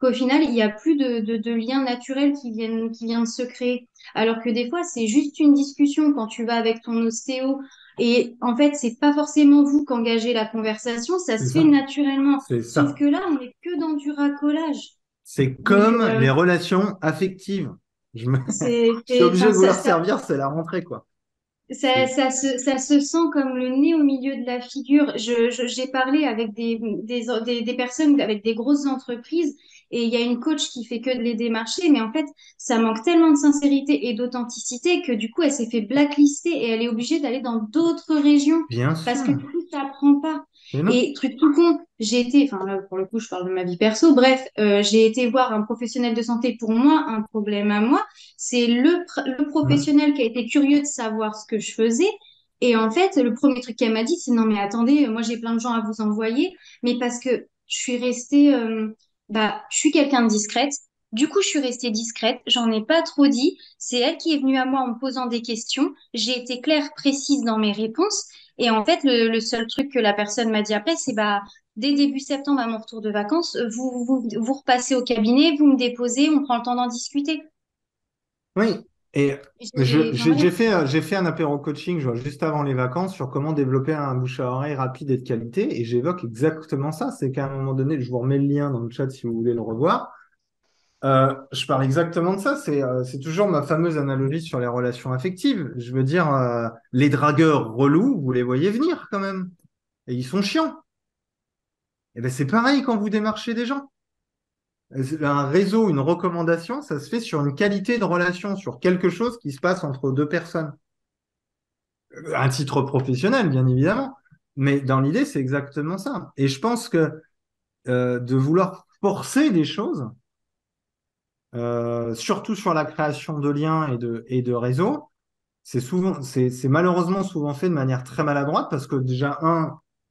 Speaker 5: qu'au final, il n'y a plus de liens naturels qui viennent se créer. Alors que des fois, c'est juste une discussion quand tu vas avec ton ostéo. Et en fait, c'est pas forcément vous qui engagez la conversation, ça
Speaker 1: C'est
Speaker 5: se fait
Speaker 1: ça.
Speaker 5: naturellement.
Speaker 1: C'est
Speaker 5: Sauf
Speaker 1: ça.
Speaker 5: que là, on n'est que dans du racolage.
Speaker 1: C'est
Speaker 5: Donc,
Speaker 1: comme les relations affectives. Je suis obligé
Speaker 5: enfin,
Speaker 1: de vous leur servir, c'est la rentrée, quoi.
Speaker 5: ça se sent comme le nez au milieu de la figure. J'ai parlé avec des personnes, avec des grosses entreprises, et il y a une coach qui fait que de les démarcher, mais en fait, ça manque tellement de sincérité et d'authenticité que du coup, elle s'est fait blacklister et elle est obligée d'aller dans d'autres régions
Speaker 1: Bien
Speaker 5: parce
Speaker 1: sûr.
Speaker 5: que du coup, ça prend pas.
Speaker 1: Mais non.
Speaker 5: Et truc tout con, enfin là, pour le coup, je parle de ma vie perso, bref, j'ai été voir un professionnel de santé pour moi, un problème à moi. C'est le
Speaker 1: Hein.
Speaker 5: professionnel qui a été curieux de savoir ce que je faisais. Et en fait, le premier truc qu'elle m'a dit, c'est non, mais attendez, moi j'ai plein de gens à vous envoyer, mais parce que je suis restée, je suis quelqu'un de discrète. Du coup, je suis restée discrète, j'en ai pas trop dit. C'est elle qui est venue à moi en me posant des questions. J'ai été claire, précise dans mes réponses. Et en fait, le seul truc que la personne m'a dit après, c'est dès début septembre, à mon retour de vacances, vous repassez au cabinet, vous me déposez, on prend le temps d'en discuter.
Speaker 1: Oui. Et
Speaker 5: Enfin, voilà.
Speaker 1: j'ai fait un apéro coaching juste avant les vacances sur comment développer un bouche à oreille rapide et de qualité. Et j'évoque exactement ça. C'est qu'à un moment donné, je vous remets le lien dans le chat si vous voulez le revoir. Je parle exactement de ça. C'est toujours ma fameuse analogie sur les relations affectives. Je veux dire, les dragueurs relous, vous les voyez venir quand même. Et ils sont chiants. Et ben c'est pareil quand vous démarchez des gens. Un réseau, une recommandation, ça se fait sur une qualité de relation, sur quelque chose qui se passe entre deux personnes. À titre professionnel, bien évidemment. Mais dans l'idée, c'est exactement ça. Et je pense que de vouloir forcer des choses, surtout sur la création de liens et de réseaux, c'est malheureusement souvent fait de manière très maladroite parce que déjà,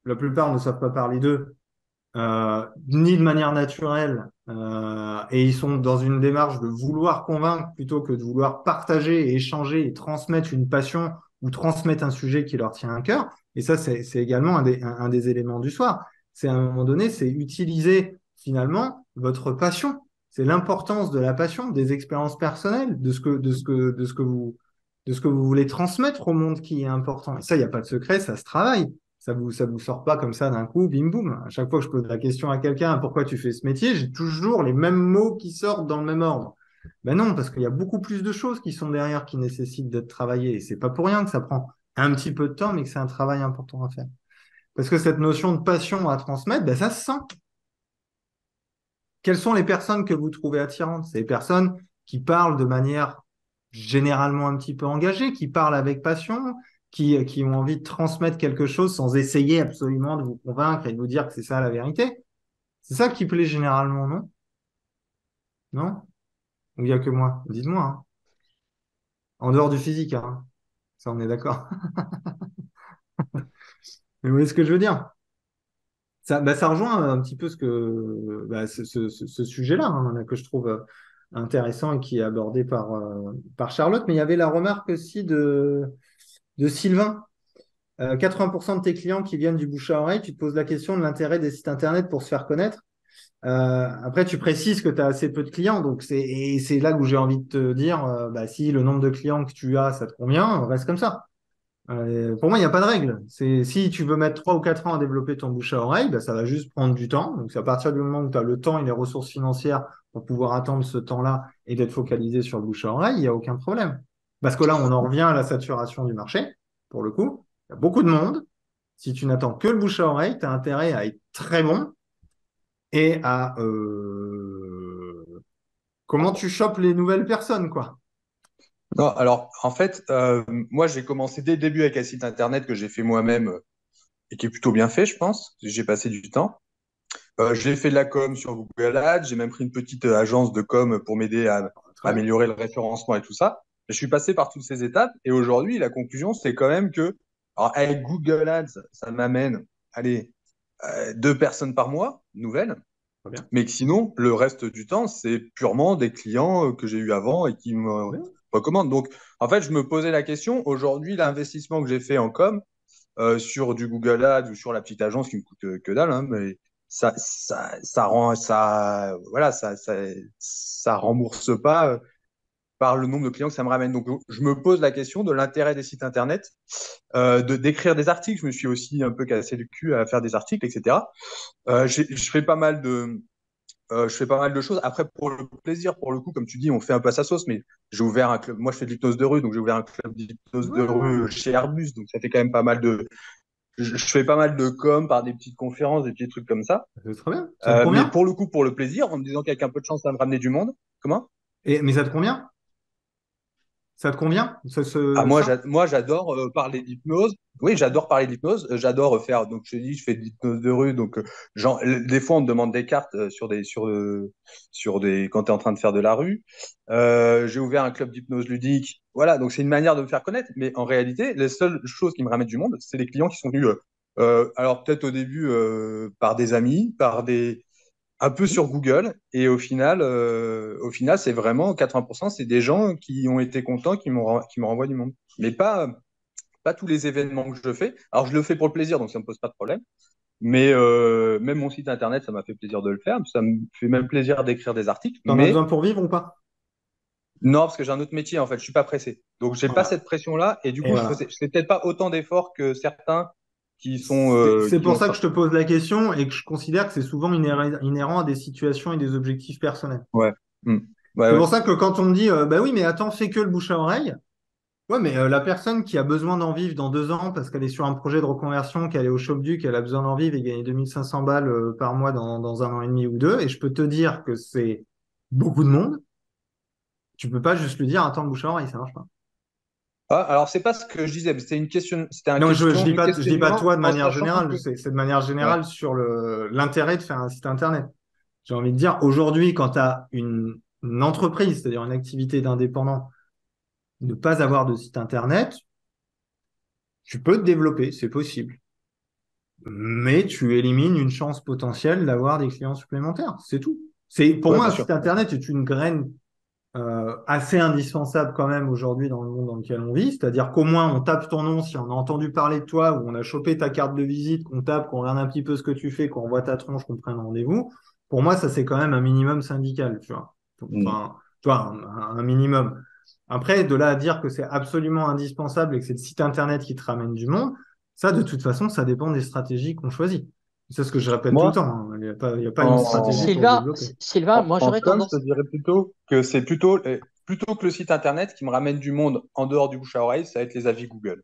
Speaker 1: la plupart ne savent pas parler d'eux, ni de manière naturelle, et ils sont dans une démarche de vouloir convaincre plutôt que de vouloir partager et échanger et transmettre une passion ou transmettre un sujet qui leur tient à cœur. Et ça, c'est également un des éléments du soir. C'est à un moment donné, c'est utiliser finalement votre passion. C'est l'importance de la passion, des expériences personnelles, de ce que vous voulez transmettre au monde qui est important. Et ça, il n'y a pas de secret, ça se travaille. Ça vous sort pas comme ça d'un coup, bim boum. À chaque fois que je pose la question à quelqu'un, pourquoi tu fais ce métier, j'ai toujours les mêmes mots qui sortent dans le même ordre. Ben non, parce qu'il y a beaucoup plus de choses qui sont derrière, qui nécessitent d'être travaillées. Et c'est pas pour rien que ça prend un petit peu de temps, mais que c'est un travail important à faire. Parce que cette notion de passion à transmettre, ben ça se sent. Quelles sont les personnes que vous trouvez attirantes? C'est les personnes qui parlent de manière généralement un petit peu engagée, qui parlent avec passion, qui ont envie de transmettre quelque chose sans essayer absolument de vous convaincre et de vous dire que c'est ça la vérité. C'est ça qui plaît généralement, non? Non? Ou il n'y a que moi? Dites-moi, hein. En dehors du physique, hein. Ça, on est d'accord. Mais vous voyez ce que je veux dire? Ça rejoint un petit peu ce sujet-là, hein, que je trouve intéressant et qui est abordé par Charlotte. Mais il y avait la remarque aussi de Sylvain. 80% de tes clients qui viennent du bouche à oreille, tu te poses la question de l'intérêt des sites internet pour se faire connaître. Après, tu précises que tu as assez peu de clients, et c'est là où j'ai envie de te dire, si le nombre de clients que tu as, ça te convient, reste comme ça. Pour moi, il n'y a pas de règle. Si tu veux mettre 3 ou 4 ans à développer ton bouche à oreille, ça va juste prendre du temps. Donc, c'est à partir du moment où tu as le temps et les ressources financières pour pouvoir attendre ce temps-là et d'être focalisé sur le bouche à oreille, il n'y a aucun problème. Parce que là, on en revient à la saturation du marché, pour le coup. Il y a beaucoup de monde. Si tu n'attends que le bouche à oreille, tu as intérêt à être très bon et à comment tu chopes les nouvelles personnes, quoi.
Speaker 6: Non, alors en fait, moi j'ai commencé dès le début avec un site internet que j'ai fait moi-même et qui est plutôt bien fait, je pense. J'ai passé du temps. J'ai fait de la com sur Google Ads, j'ai même pris une petite agence de com pour m'aider à
Speaker 1: Très bien.
Speaker 6: améliorer le référencement et tout ça. Je suis passé par toutes ces étapes et aujourd'hui, la conclusion, c'est quand même que, alors, avec Google Ads, ça m'amène, allez, 2 personnes par mois, nouvelles,
Speaker 1: Très bien.
Speaker 6: mais que sinon, le reste du temps, c'est purement des clients que j'ai eu avant et qui me
Speaker 1: Très bien.
Speaker 6: recommandent. Donc, en fait, je me posais la question, aujourd'hui, l'investissement que j'ai fait en com, sur du Google Ads ou sur la petite agence qui me coûte que dalle, hein, mais ça rend, voilà, ça rembourse pas par le nombre de clients que ça me ramène. Donc, je me pose la question de l'intérêt des sites internet, d'écrire des articles. Je me suis aussi un peu cassé le cul à faire des articles, etc. Je fais pas mal de choses. Après, pour le plaisir, pour le coup, comme tu dis, on fait un peu à sa sauce, mais j'ai ouvert un club. Moi, je fais de l'hypnose de rue, donc j'ai ouvert un club d'hypnose de
Speaker 1: Ouais,
Speaker 6: rue chez Airbus. Donc, ça fait quand même pas mal de. Je fais pas mal de com par des petites conférences, des petits trucs comme ça.
Speaker 1: c'est très bien. Ça te
Speaker 6: Mais
Speaker 1: convient?
Speaker 6: pour le coup, pour le plaisir, en me disant qu'avec un peu de chance, ça va me ramener du monde. Comment?
Speaker 1: Mais ça te convient? Ça te convient?
Speaker 6: Ah,
Speaker 1: Ça?
Speaker 6: moi, j'adore parler d'hypnose. Oui, j'adore parler d'hypnose. J'adore faire. Donc, je te dis, je fais de l'hypnose de rue. Donc, des fois, on me demande des cartes quand tu es en train de faire de la rue. J'ai ouvert un club d'hypnose ludique. Voilà. Donc, c'est une manière de me faire connaître. Mais en réalité, les seules choses qui me ramènent du monde, c'est les clients qui sont venus. Alors, peut-être au début, par des amis, un peu sur Google. Et au final, c'est vraiment 80%, c'est des gens qui ont été contents, qui me renvoient du monde. Mais pas tous les événements que je fais. Alors, je le fais pour le plaisir, donc ça ne me pose pas de problème. Mais même mon site internet, ça m'a fait plaisir de le faire. Ça me fait même plaisir d'écrire des articles.
Speaker 1: T'en as besoin
Speaker 6: Mais
Speaker 1: pour vivre ou pas?
Speaker 6: non, parce que j'ai un autre métier, en fait. Je suis pas pressé. Donc, j'ai pas
Speaker 1: Voilà.
Speaker 6: cette pression-là. Et du
Speaker 1: Et
Speaker 6: coup,
Speaker 1: voilà.
Speaker 6: je fais peut-être pas autant d'efforts que certains
Speaker 1: C'est
Speaker 6: qui
Speaker 1: pour
Speaker 6: ont
Speaker 1: ça que
Speaker 6: ça.
Speaker 1: je te pose la question et que je considère que c'est souvent inhérent à des situations et des objectifs personnels.
Speaker 6: Ouais. Hmm. Ouais,
Speaker 1: C'est
Speaker 6: ouais.
Speaker 1: pour ça que quand on me dit, bah oui, mais attends, fais que le bouche à oreille. Ouais, mais la personne qui a besoin d'en vivre dans 2 ans parce qu'elle est sur un projet de reconversion, qu'elle est au Chopduc, qu'elle a besoin d'en vivre et gagner 2500 balles par mois dans un an et demi ou deux, et je peux te dire que c'est beaucoup de monde, tu peux pas juste lui dire, attends, le bouche à oreille, ça marche pas.
Speaker 6: Ah, alors, c'est pas ce que je disais, mais c'était un
Speaker 1: Non, je dis
Speaker 6: un
Speaker 1: pas, je dis pas
Speaker 6: questionnement
Speaker 1: toi de
Speaker 6: en
Speaker 1: manière
Speaker 6: sachant
Speaker 1: générale,
Speaker 6: que.
Speaker 1: c'est de manière
Speaker 6: Ouais.
Speaker 1: générale sur l'intérêt de faire un site internet. J'ai envie de dire, aujourd'hui, quand tu as une entreprise, c'est-à-dire une activité d'indépendant, ne pas avoir de site internet, tu peux te développer, c'est possible. Mais tu élimines une chance potentielle d'avoir des clients supplémentaires. C'est tout. Pour
Speaker 6: Ouais,
Speaker 1: moi,
Speaker 6: bien
Speaker 1: un
Speaker 6: sûr.
Speaker 1: site internet est une graine assez indispensable quand même aujourd'hui dans le monde dans lequel on vit. C'est-à-dire qu'au moins on tape ton nom si on a entendu parler de toi ou on a chopé ta carte de visite, qu'on tape, qu'on regarde un petit peu ce que tu fais, qu'on voit ta tronche, qu'on prenne rendez-vous. Pour moi, ça c'est quand même un minimum syndical, tu vois.
Speaker 6: Mm.
Speaker 1: Enfin, tu vois, un minimum. Après, de là à dire que c'est absolument indispensable et que c'est le site internet qui te ramène du monde, ça de toute façon, ça dépend des stratégies qu'on choisit. C'est ce que je répète tout le
Speaker 6: Moi,
Speaker 1: temps, hein. Il y a pas une stratégie
Speaker 6: en,
Speaker 1: pour se
Speaker 3: Sylvain,
Speaker 1: développer.
Speaker 3: Sylvain, moi
Speaker 6: en
Speaker 3: j'aurais
Speaker 6: com, je te
Speaker 3: tendance.
Speaker 6: dirais plutôt que c'est plutôt que le site internet qui me ramène du monde en dehors du bouche à oreille, ça va être les avis Google.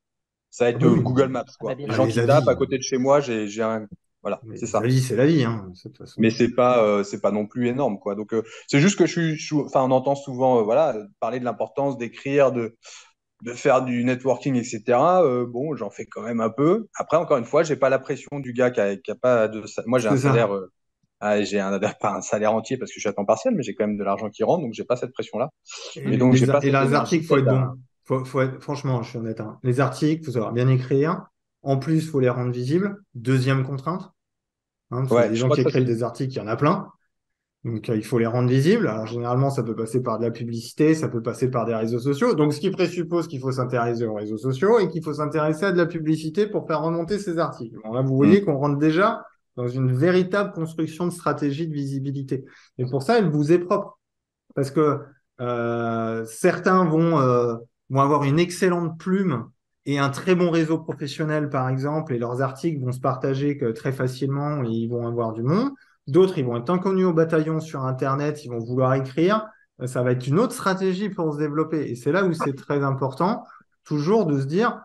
Speaker 6: Ça va
Speaker 1: Ah
Speaker 6: être
Speaker 1: bah oui.
Speaker 6: Google Maps,
Speaker 3: Ah bah
Speaker 6: quoi.
Speaker 3: bien
Speaker 6: Les
Speaker 1: Ah,
Speaker 6: gens
Speaker 3: sûr.
Speaker 1: les
Speaker 6: qui tapent à
Speaker 1: avis.
Speaker 6: côté de chez moi, j'ai un. Voilà,
Speaker 1: Mais
Speaker 6: c'est
Speaker 1: les
Speaker 6: ça.
Speaker 1: avis, c'est la vie, hein, de toute façon.
Speaker 6: Mais c'est pas non plus énorme, quoi. Donc, c'est juste que enfin, on entend souvent, voilà, parler de l'importance d'écrire, de faire du networking, etc. Bon, j'en fais quand même un peu. Après, encore une fois, j'ai pas la pression du gars qui a pas de. Moi, j'ai un
Speaker 1: C'est
Speaker 6: salaire.
Speaker 1: ça.
Speaker 6: J'ai pas un salaire entier parce que je suis à temps partiel, mais j'ai quand même de l'argent qui rentre, donc j'ai pas cette pression-là.
Speaker 1: Et
Speaker 6: Et donc, j'ai pas
Speaker 1: et
Speaker 6: cette
Speaker 1: les articles, faut
Speaker 6: énergie-tête
Speaker 1: être
Speaker 6: à.
Speaker 1: bon. Franchement, je suis honnête, hein. Les articles, faut savoir bien écrire. En plus, faut les rendre visibles. Deuxième contrainte, hein, parce qu'il y a
Speaker 6: Ouais,
Speaker 1: des
Speaker 6: je
Speaker 1: gens
Speaker 6: crois
Speaker 1: qui
Speaker 6: que ça,
Speaker 1: écrivent
Speaker 6: c'est.
Speaker 1: des articles, il y en a plein. Donc, il faut les rendre visibles. Alors, généralement, ça peut passer par de la publicité, ça peut passer par des réseaux sociaux. Donc, ce qui présuppose qu'il faut s'intéresser aux réseaux sociaux et qu'il faut s'intéresser à de la publicité pour faire remonter ces articles. Bon, là, vous voyez
Speaker 6: Mm.
Speaker 1: qu'on rentre déjà dans une véritable construction de stratégie de visibilité. Et pour ça, elle vous est propre. Parce que certains vont avoir une excellente plume et un très bon réseau professionnel, par exemple, et leurs articles vont se partager très facilement et ils vont avoir du monde. D'autres, ils vont être inconnus au bataillon sur Internet, ils vont vouloir écrire. Ça va être une autre stratégie pour se développer. Et c'est là où c'est très important, toujours de se dire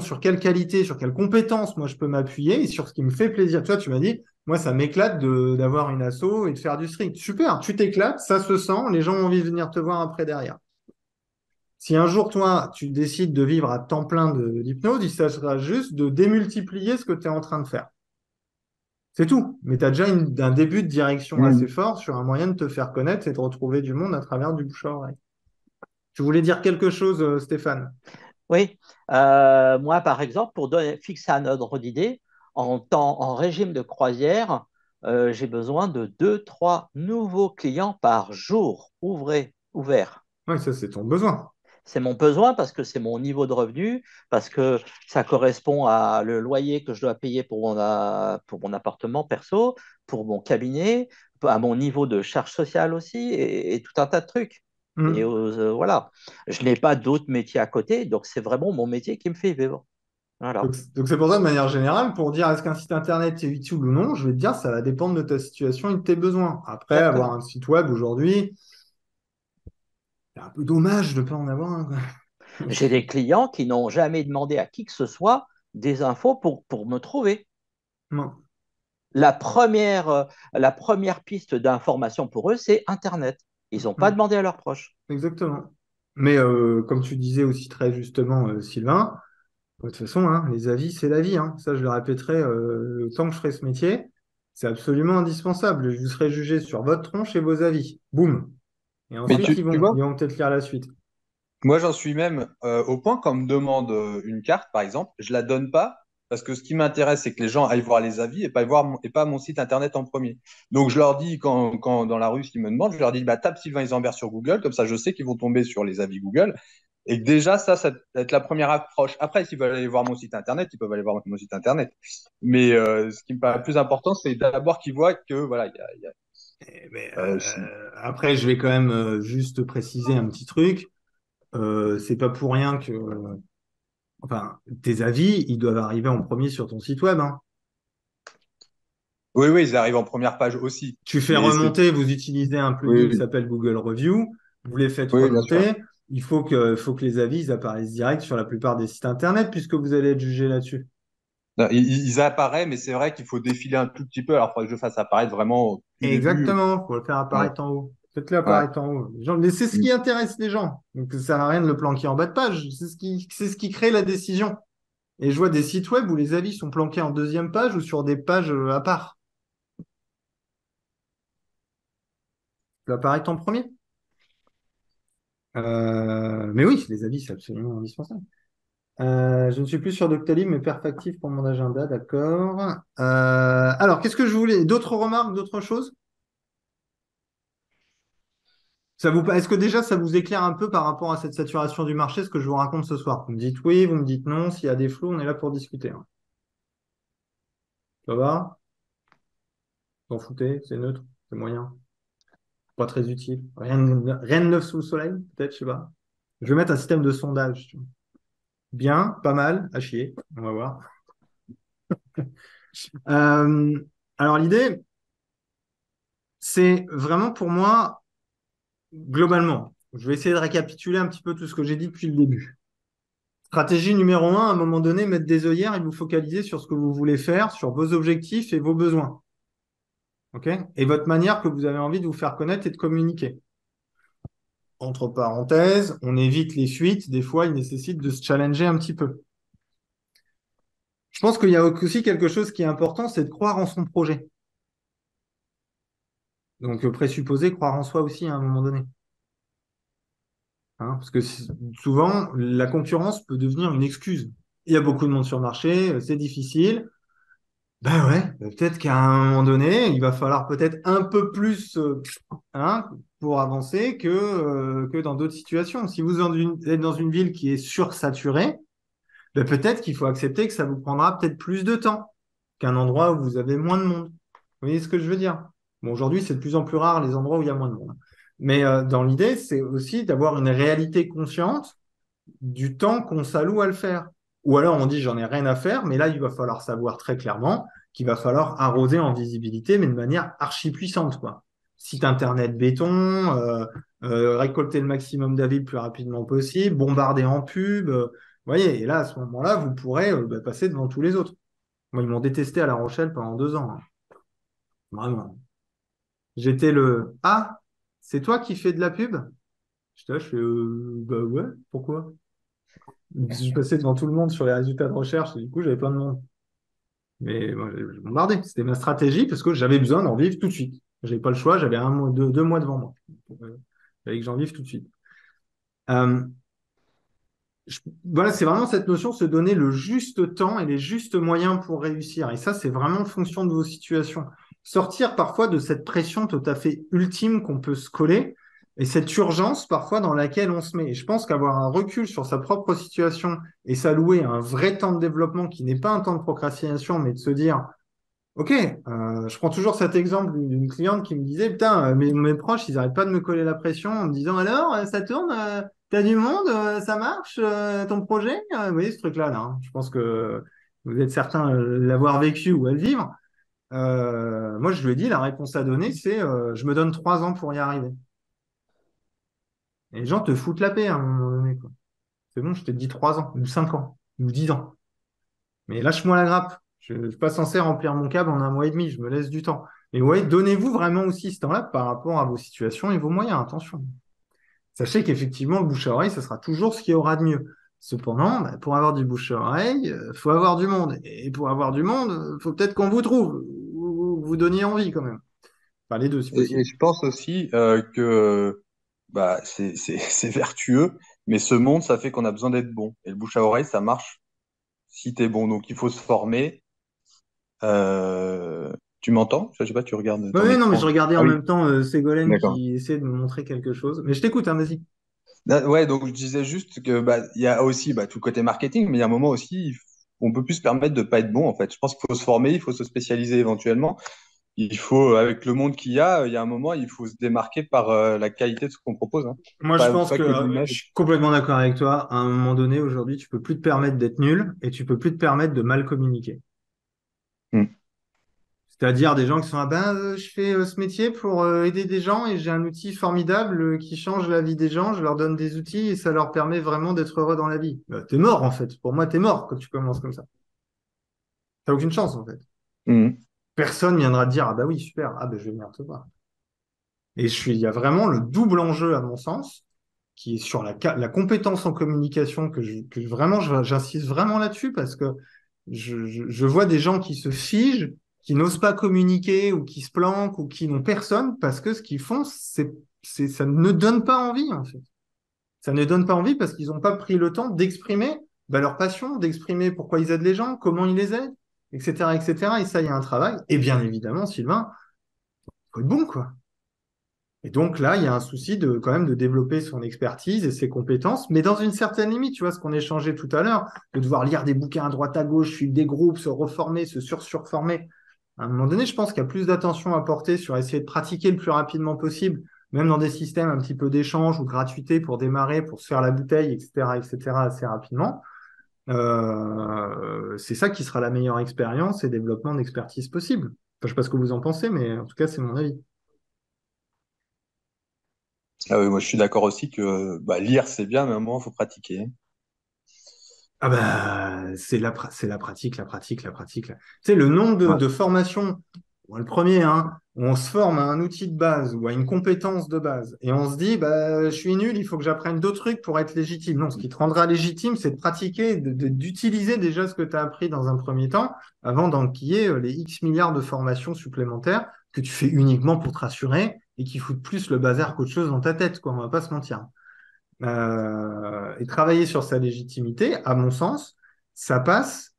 Speaker 1: sur quelle qualité, sur quelles compétences moi je peux m'appuyer et sur ce qui me fait plaisir. Toi, tu m'as dit, moi, ça m'éclate d'avoir une asso et de faire du street. Super, tu t'éclates, ça se sent, les gens ont envie de venir te voir après derrière. Si un jour, toi, tu décides de vivre à temps plein d'hypnose, il s'agira juste de démultiplier ce que tu es en train de faire. C'est tout. Mais tu as déjà un début de direction assez
Speaker 6: Mm.
Speaker 1: fort sur un moyen de te faire connaître et de retrouver du monde à travers du bouche à oreille. Tu voulais dire quelque chose, Stéphane?
Speaker 4: Oui, moi par exemple, pour fixer un ordre d'idée, en régime de croisière, j'ai besoin de deux, trois nouveaux clients par jour ouverts.
Speaker 1: Oui, ça, c'est ton besoin.
Speaker 4: C'est mon besoin parce que c'est mon niveau de revenu, parce que ça correspond à le loyer que je dois payer pour mon appartement perso, pour mon cabinet, à mon niveau de charge sociale aussi, et tout un tas de trucs. Et
Speaker 1: Hmm.
Speaker 4: voilà, je n'ai pas d'autres métiers à côté, donc c'est vraiment mon métier qui me fait vivre. Voilà.
Speaker 1: Donc c'est pour ça, de manière générale, pour dire est-ce qu'un site internet est utile ou non, je vais te dire, ça va dépendre de ta situation et de tes besoins. Après, avoir
Speaker 4: Exactement.
Speaker 1: un site web aujourd'hui, c'est un peu dommage de ne pas en avoir un, quoi.
Speaker 4: J'ai des clients qui n'ont jamais demandé à qui que ce soit des infos pour me trouver.
Speaker 1: Non,
Speaker 4: La première piste d'information pour eux, c'est Internet. Ils n'ont pas
Speaker 1: hmm,
Speaker 4: demandé à leurs proches.
Speaker 1: exactement. Mais comme tu disais aussi très justement, Sylvain, de toute façon, hein, les avis, c'est la vie, hein. Ça, je le répéterai tant que je ferai ce métier. C'est absolument indispensable. Vous serez jugé sur votre tronche et vos avis. Boum. Et
Speaker 6: Mais
Speaker 1: ensuite,
Speaker 6: tu vois,
Speaker 1: ils vont peut-être lire la suite.
Speaker 6: moi, j'en suis même au point quand on me demande une carte, par exemple, je la donne pas parce que ce qui m'intéresse, c'est que les gens aillent voir les avis et pas mon site internet en premier. Donc, je leur dis quand dans la rue, s'ils me demandent, je leur dis bah, tape Sylvain Isambert sur Google, comme ça, je sais qu'ils vont tomber sur les avis Google. Et que déjà, ça va être la première approche. Après, s'ils veulent aller voir mon site internet, ils peuvent aller voir mon site internet. Mais ce qui me paraît plus important, c'est d'abord qu'ils voient que voilà,
Speaker 1: Mais,
Speaker 6: c'est-
Speaker 1: après, je vais quand même juste préciser un petit truc. C'est pas pour rien que, enfin, tes avis, ils doivent arriver en premier sur ton site web, hein.
Speaker 6: oui, oui, ils arrivent en première page aussi.
Speaker 1: Tu fais
Speaker 6: Mais c'est
Speaker 1: remonter, vous utilisez un plugin qui
Speaker 6: oui,
Speaker 1: s'appelle Google Review, vous les faites
Speaker 6: oui, bien sûr.
Speaker 1: remonter. Faut que les avis ils apparaissent direct sur la plupart des sites internet puisque vous allez être jugé là-dessus.
Speaker 6: Non, ils apparaissent, mais c'est vrai qu'il faut défiler un tout petit peu. Alors, il faudrait que je fasse apparaître vraiment au tout début.
Speaker 1: Exactement, faut le faire
Speaker 6: Ouais,
Speaker 1: apparaître en haut. Faites-le
Speaker 6: ouais.
Speaker 1: apparaître en haut. Mais c'est ce
Speaker 6: Mm.
Speaker 1: qui intéresse les gens. Donc ça sert à rien de le planquer en bas de page. C'est ce qui crée la décision. Et je vois des sites web où les avis sont planqués en deuxième page ou sur des pages à part. Ça peut apparaître en premier. Mais oui, les habits, c'est absolument indispensable. Je ne suis plus sur Doctolib, mais Perfactif pour mon agenda, d'accord. Alors, qu'est-ce que je voulais? D'autres remarques, d'autres choses? Est-ce que déjà ça vous éclaire un peu par rapport à cette saturation du marché, ce que je vous raconte ce soir? Vous me dites oui, vous me dites non. S'il y a des flous, on est là pour discuter, hein. Ça va? Vous en foutez? C'est neutre? C'est moyen? Pas très utile? Rien de neuf sous le soleil? Peut-être, je sais pas. Je vais mettre un système de sondage, tu vois. Bien, pas mal, à chier. On va voir. Euh, alors l'idée, c'est vraiment pour moi, globalement, je vais essayer de récapituler un petit peu tout ce que j'ai dit depuis le début. Stratégie numéro un, à un moment donné, mettre des œillères et vous focaliser sur ce que vous voulez faire, sur vos objectifs et vos besoins. OK? Et votre manière que vous avez envie de vous faire connaître et de communiquer. Entre parenthèses, on évite les suites. Des fois, il nécessite de se challenger un petit peu. Je pense qu'il y a aussi quelque chose qui est important, c'est de croire en son projet. Donc, présupposer croire en soi aussi à un moment donné. Hein, parce que souvent, la concurrence peut devenir une excuse. Il y a beaucoup de monde sur le marché, c'est difficile. Ben ouais, peut-être qu'à un moment donné, il va falloir peut-être un peu plus hein, pour avancer que dans d'autres situations. Si vous êtes dans une ville qui est sursaturée, ben peut-être qu'il faut accepter que ça vous prendra peut-être plus de temps qu'un endroit où vous avez moins de monde. Vous voyez ce que je veux dire? Bon, aujourd'hui, c'est de plus en plus rare les endroits où il y a moins de monde. Mais dans l'idée, c'est aussi d'avoir une réalité consciente du temps qu'on s'alloue à le faire. Ou alors on dit j'en ai rien à faire, mais là il va falloir savoir très clairement qu'il va falloir arroser en visibilité, mais de manière archi puissante, quoi. Site internet béton, récolter le maximum d'avis le plus rapidement possible, bombarder en pub, vous voyez, et là à ce moment-là, vous pourrez passer devant tous les autres. Moi, ils m'ont détesté à La Rochelle pendant 2 ans, hein. Vraiment. J'étais le Ah, c'est toi qui fais de la pub? Je fais bah ouais, pourquoi? Je passais devant tout le monde sur les résultats de recherche et du coup, j'avais plein de monde. Mais moi, je bombardais. C'était ma stratégie parce que j'avais besoin d'en vivre tout de suite. J'avais pas le choix, j'avais 1 mois, 2 mois devant moi. Il fallait que j'en vive tout de suite. Euh, voilà, c'est vraiment cette notion, se donner le juste temps et les justes moyens pour réussir. Et ça, c'est vraiment en fonction de vos situations. Sortir parfois de cette pression tout à fait ultime qu'on peut se coller et cette urgence parfois dans laquelle on se met. Et je pense qu'avoir un recul sur sa propre situation et s'allouer un vrai temps de développement qui n'est pas un temps de procrastination, mais de se dire, OK, je prends toujours cet exemple d'une cliente qui me disait, putain, mes proches, ils n'arrêtent pas de me coller la pression en me disant, alors, ça tourne, t'as du monde, ça marche, ton projet? Vous voyez ce truc-là, là, hein. Je pense que vous êtes certains l'avoir vécu ou à le vivre. Moi, je lui ai dit, la réponse à donner, c'est, je me donne 3 ans pour y arriver. Et les gens te foutent la paix à un moment donné, quoi. C'est bon, je t'ai dit 3 ans, ou 5 ans, ou 10 ans. Mais lâche-moi la grappe. Je ne suis pas censé remplir mon câble en 1 mois et demi. Je me laisse du temps. Et ouais, donnez-vous vraiment aussi ce temps-là par rapport à vos situations et vos moyens. Attention. Sachez qu'effectivement, le bouche à oreille, ce sera toujours ce qu'il y aura de mieux. Cependant, pour avoir du bouche à oreille, faut avoir du monde. Et pour avoir du monde, faut peut-être qu'on vous trouve, ou vous donniez envie quand même. Enfin, les deux, si
Speaker 6: Et
Speaker 1: possible.
Speaker 6: je pense aussi que bah, c'est vertueux, mais ce monde, ça fait qu'on a besoin d'être bon. Et le bouche à oreille, ça marche si tu es bon. Donc, il faut se former. Tu m'entends? Je sais pas, tu regardes ton
Speaker 1: Oui, non, mais je
Speaker 6: écran.
Speaker 1: regardais
Speaker 6: Ah
Speaker 1: en
Speaker 6: oui,
Speaker 1: même temps Ségolène
Speaker 6: d'accord.
Speaker 1: qui essaie de me montrer quelque chose. Mais je t'écoute, hein, vas-y.
Speaker 6: Ouais, donc je disais juste que bah, il y a aussi tout le côté marketing, mais il y a un moment aussi, on peut plus se permettre de pas être bon en fait. Je pense qu'il faut se former, il faut se spécialiser éventuellement. Il faut, avec le monde qu'il y a un moment, il faut se démarquer par la qualité de ce qu'on propose, hein.
Speaker 1: Moi, je pense
Speaker 6: Pas
Speaker 1: que
Speaker 6: que
Speaker 1: je
Speaker 6: l'image.
Speaker 1: suis complètement d'accord avec toi. À un moment donné, aujourd'hui, tu peux plus te permettre d'être nul et tu peux plus te permettre de mal communiquer.
Speaker 6: Hmm.
Speaker 1: C'est-à-dire des gens qui sont ah ben je fais ce métier pour aider des gens et j'ai un outil formidable qui change la vie des gens. Je leur donne des outils et ça leur permet vraiment d'être heureux dans la vie. T'es mort en fait. Pour moi, t'es mort quand tu commences comme ça. T'as aucune chance en fait.
Speaker 6: Hmm.
Speaker 1: Personne viendra te dire ah bah oui super ah ben je vais venir te voir. Et il y a vraiment le double enjeu à mon sens qui est sur la compétence en communication vraiment, j'insiste vraiment là-dessus parce que je vois des gens qui se figent, qui n'osent pas communiquer ou qui se planquent ou qui n'ont personne parce que ce qu'ils font, ça ne donne pas envie, en fait. Ça ne donne pas envie parce qu'ils n'ont pas pris le temps d'exprimer leur passion, d'exprimer pourquoi ils aident les gens, comment ils les aident, etc., etc. Et ça, il y a un travail. Et bien évidemment, Sylvain, il faut être bon, quoi. Et donc là, il y a un souci de quand même de développer son expertise et ses compétences, mais dans une certaine limite, tu vois, ce qu'on échangeait tout à l'heure, de devoir lire des bouquins à droite à gauche, suivre des groupes, se reformer, se surformer. À un moment donné, je pense qu'il y a plus d'attention à porter sur essayer de pratiquer le plus rapidement possible, même dans des systèmes un petit peu d'échange ou de gratuité pour démarrer, pour se faire la bouteille, etc., assez rapidement. C'est ça qui sera la meilleure expérience et développement d'expertise possible. Enfin, je ne sais pas ce que vous en pensez, mais en tout cas, c'est mon avis.
Speaker 6: Ah oui, moi, je suis d'accord aussi que lire, c'est bien, mais à un moment, il faut pratiquer, hein.
Speaker 1: Ah bah, c'est la pratique, la pratique, la pratique. Tu sais, le nombre
Speaker 6: Ouais.
Speaker 1: de formations, bon, le premier, hein, où on se forme à un outil de base ou à une compétence de base, et on se dit, bah, je suis nul, il faut que j'apprenne d'autres trucs pour être légitime. Non, ce qui te rendra légitime, c'est de pratiquer, d'utiliser déjà ce que tu as appris dans un premier temps, avant d'enquiller les X milliards de formations supplémentaires que tu fais uniquement pour te rassurer et qui foutent plus le bazar qu'autre chose dans ta tête, quoi, on va pas se mentir. Et travailler sur sa légitimité, à mon sens, ça passe,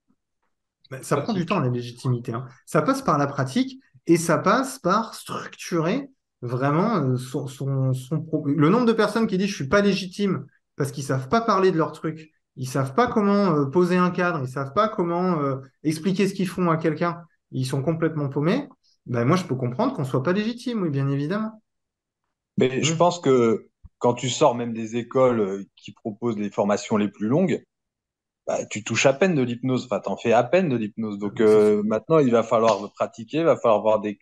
Speaker 1: ça prend du temps
Speaker 6: Pratique.
Speaker 1: la légitimité, hein. Ça passe par la pratique et ça passe par structurer vraiment le nombre de personnes qui disent je suis pas légitime parce qu'ils savent pas parler de leur truc, ils savent pas comment poser un cadre, ils savent pas comment expliquer ce qu'ils font à quelqu'un, ils sont complètement paumés. Ben, moi, je peux comprendre qu'on soit pas légitime, oui, bien évidemment.
Speaker 6: Mais je
Speaker 1: Mmh.
Speaker 6: pense que quand tu sors même des écoles qui proposent les formations les plus longues, tu touches à peine de l'hypnose, enfin, t'en fais à peine de l'hypnose. Donc
Speaker 1: C'est sûr.
Speaker 6: maintenant, il va falloir pratiquer, il va falloir avoir des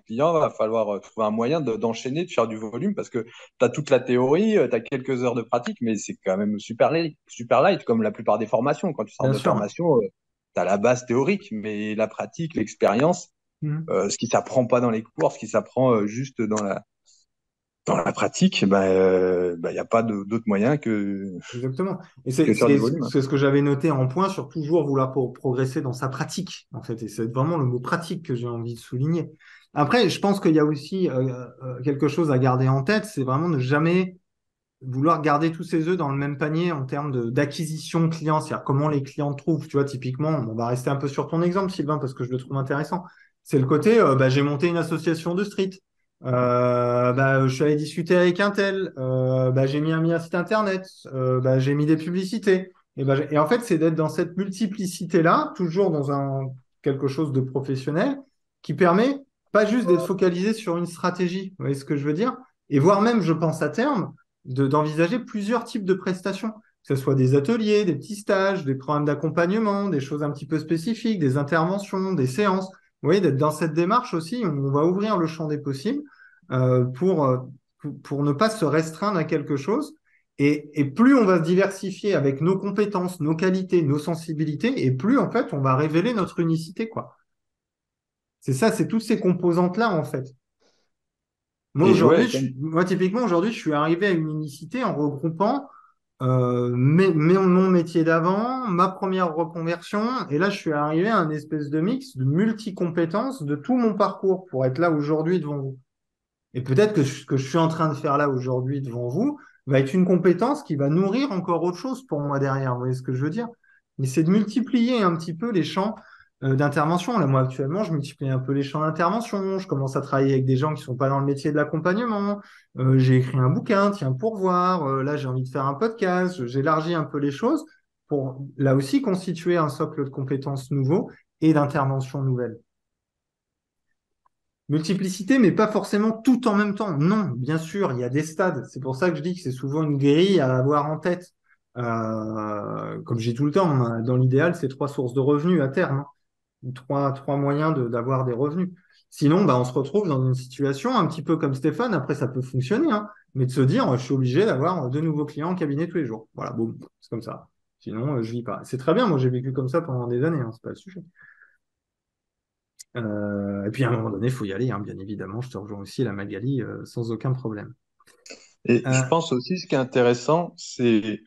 Speaker 6: clients, il va falloir trouver un moyen d'enchaîner, de faire du volume, parce que tu as toute la théorie, tu as quelques heures de pratique, mais c'est quand même super light, comme la plupart des formations. Quand tu sors
Speaker 1: Bien
Speaker 6: de
Speaker 1: sûr.
Speaker 6: formation, tu as la base théorique, mais la pratique, l'expérience,
Speaker 1: Mmh.
Speaker 6: ce qui s'apprend pas dans les cours, ce qui s'apprend juste dans la pratique, y a pas d'autre moyen
Speaker 1: Exactement. Et
Speaker 6: que faire du volume.
Speaker 1: c'est ce que j'avais noté en point sur toujours vouloir progresser dans sa pratique, en fait. Et c'est vraiment le mot pratique que j'ai envie de souligner. Après, je pense qu'il y a aussi quelque chose à garder en tête, c'est vraiment ne jamais vouloir garder tous ses œufs dans le même panier en termes d'acquisition client, c'est-à-dire comment les clients te trouvent. Tu vois, typiquement, on va rester un peu sur ton exemple, Sylvain, parce que je le trouve intéressant. C'est le côté, j'ai monté une association de street. Je suis allé discuter avec un tel. J'ai mis un site internet. J'ai mis des publicités. Et en fait, c'est d'être dans cette multiplicité-là, toujours dans quelque chose de professionnel, qui permet pas juste d'être focalisé sur une stratégie. Vous voyez ce que je veux dire? Et voire même, je pense à terme, d'envisager plusieurs types de prestations, que ce soit des ateliers, des petits stages, des programmes d'accompagnement, des choses un petit peu spécifiques, des interventions, des séances. Vous voyez, d'être dans cette démarche aussi, on va ouvrir le champ des possibles euh, pour, euh, pour ne pas se restreindre à quelque chose. Et plus on va se diversifier avec nos compétences, nos qualités, nos sensibilités, et plus en fait on va révéler notre unicité, quoi. C'est ça, c'est toutes ces composantes-là en fait.
Speaker 6: Et ouais, comme,
Speaker 1: Moi, typiquement, aujourd'hui, je suis arrivé à une unicité en regroupant mon métier d'avant, ma première reconversion, et là, je suis arrivé à un espèce de mix de multi-compétences de tout mon parcours pour être là aujourd'hui devant vous. Et peut-être que ce que je suis en train de faire là aujourd'hui devant vous va être une compétence qui va nourrir encore autre chose pour moi derrière. Vous voyez ce que je veux dire? Mais c'est de multiplier un petit peu les champs d'intervention. Là, moi, actuellement, je multiplie un peu les champs d'intervention. Je commence à travailler avec des gens qui sont pas dans le métier de l'accompagnement. J'ai écrit un bouquin, tiens, pour voir. Là, j'ai envie de faire un podcast. J'élargis un peu les choses pour, là aussi, constituer un socle de compétences nouveaux et d'interventions nouvelles. Multiplicité, mais pas forcément tout en même temps. Non, bien sûr, il y a des stades. C'est pour ça que je dis que c'est souvent une grille à avoir en tête. Comme j'ai tout le temps, hein, dans l'idéal, c'est trois sources de revenus à terme, hein, ou trois moyens d'avoir des revenus. Sinon, on se retrouve dans une situation un petit peu comme Stéphane. Après, ça peut fonctionner, hein, mais de se dire, je suis obligé d'avoir de nouveaux clients en cabinet tous les jours. Voilà, boum, c'est comme ça. Sinon, je vis pas. C'est très bien. Moi, j'ai vécu comme ça pendant des années, hein, c'est pas le sujet. Et puis à un moment donné, il faut y aller, hein, bien évidemment. Je te rejoins aussi, la Magali, sans aucun problème.
Speaker 6: et je
Speaker 1: Euh,
Speaker 6: pense aussi, ce qui est intéressant, c'est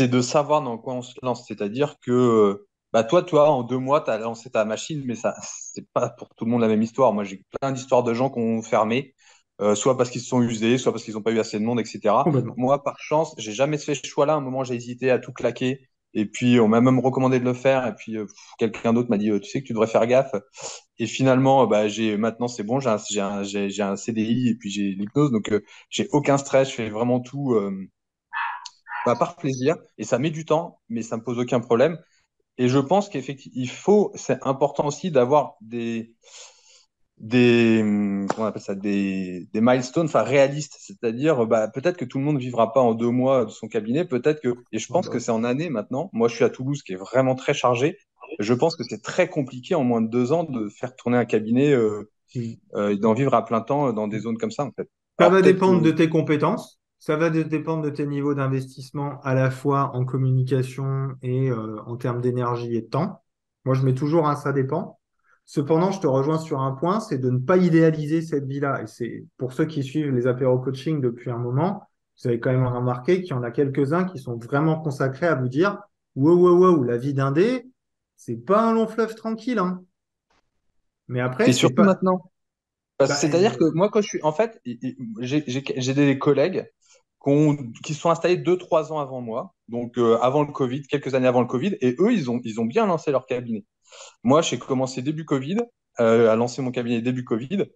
Speaker 6: de savoir dans quoi on se lance. C'est-à-dire que, toi, en 2 mois, tu as lancé ta machine, mais ça, c'est pas pour tout le monde la même histoire. Moi, j'ai plein d'histoires de gens qui ont fermé. soit parce qu'ils se sont usés, soit parce qu'ils n'ont pas eu assez de monde, etc.
Speaker 1: Complètement.
Speaker 6: Moi, par chance, j'ai jamais fait ce choix-là. À un moment, j'ai hésité à tout claquer. Et puis, on m'a même recommandé de le faire. Et puis, quelqu'un d'autre m'a dit, tu sais que tu devrais faire gaffe. Et finalement, bah, maintenant, c'est bon, j'ai un CDI et puis j'ai l'hypnose. Donc, j'ai aucun stress. Je fais vraiment tout bah, par plaisir. Et ça met du temps, mais ça me pose aucun problème. Et je pense qu'effectivement, c'est important aussi d'avoir comment on appelle ça, des milestones, enfin réalistes. C'est-à-dire, bah, peut-être que tout le monde vivra pas en 2 mois de son cabinet, peut-être que, et je
Speaker 1: Ah
Speaker 6: pense
Speaker 1: bah,
Speaker 6: que c'est en année maintenant. Moi, je suis à Toulouse, qui est vraiment très chargé. Je pense que c'est très compliqué en moins de 2 ans de faire tourner un cabinet et d'en vivre à plein temps dans des zones comme ça, en fait.
Speaker 1: ça
Speaker 6: Alors
Speaker 1: va
Speaker 6: peut-être que,
Speaker 1: dépendre de tes compétences, ça va dépendre de tes niveaux d'investissement à la fois en communication et en termes d'énergie et de temps. Moi, je mets toujours un ça dépend. Cependant, je te rejoins sur un point, c'est de ne pas idéaliser cette vie-là. Et c'est pour ceux qui suivent les apéros coaching depuis un moment, vous avez quand même remarqué qu'il y en a quelques-uns qui sont vraiment consacrés à vous dire, wow, wow, wow, la vie d'indé, c'est pas un long fleuve tranquille, hein. Mais après,
Speaker 6: et
Speaker 1: c'est
Speaker 6: surtout
Speaker 1: pas,
Speaker 6: maintenant.
Speaker 1: bah,
Speaker 6: C'est-à-dire que moi, quand je suis, en fait, j'ai des collègues qui se sont installés 2, 3 ans avant moi, donc avant le Covid, quelques années avant le Covid, et eux, ils ont bien lancé leur cabinet. Moi, j'ai commencé début Covid, à lancer mon cabinet début Covid.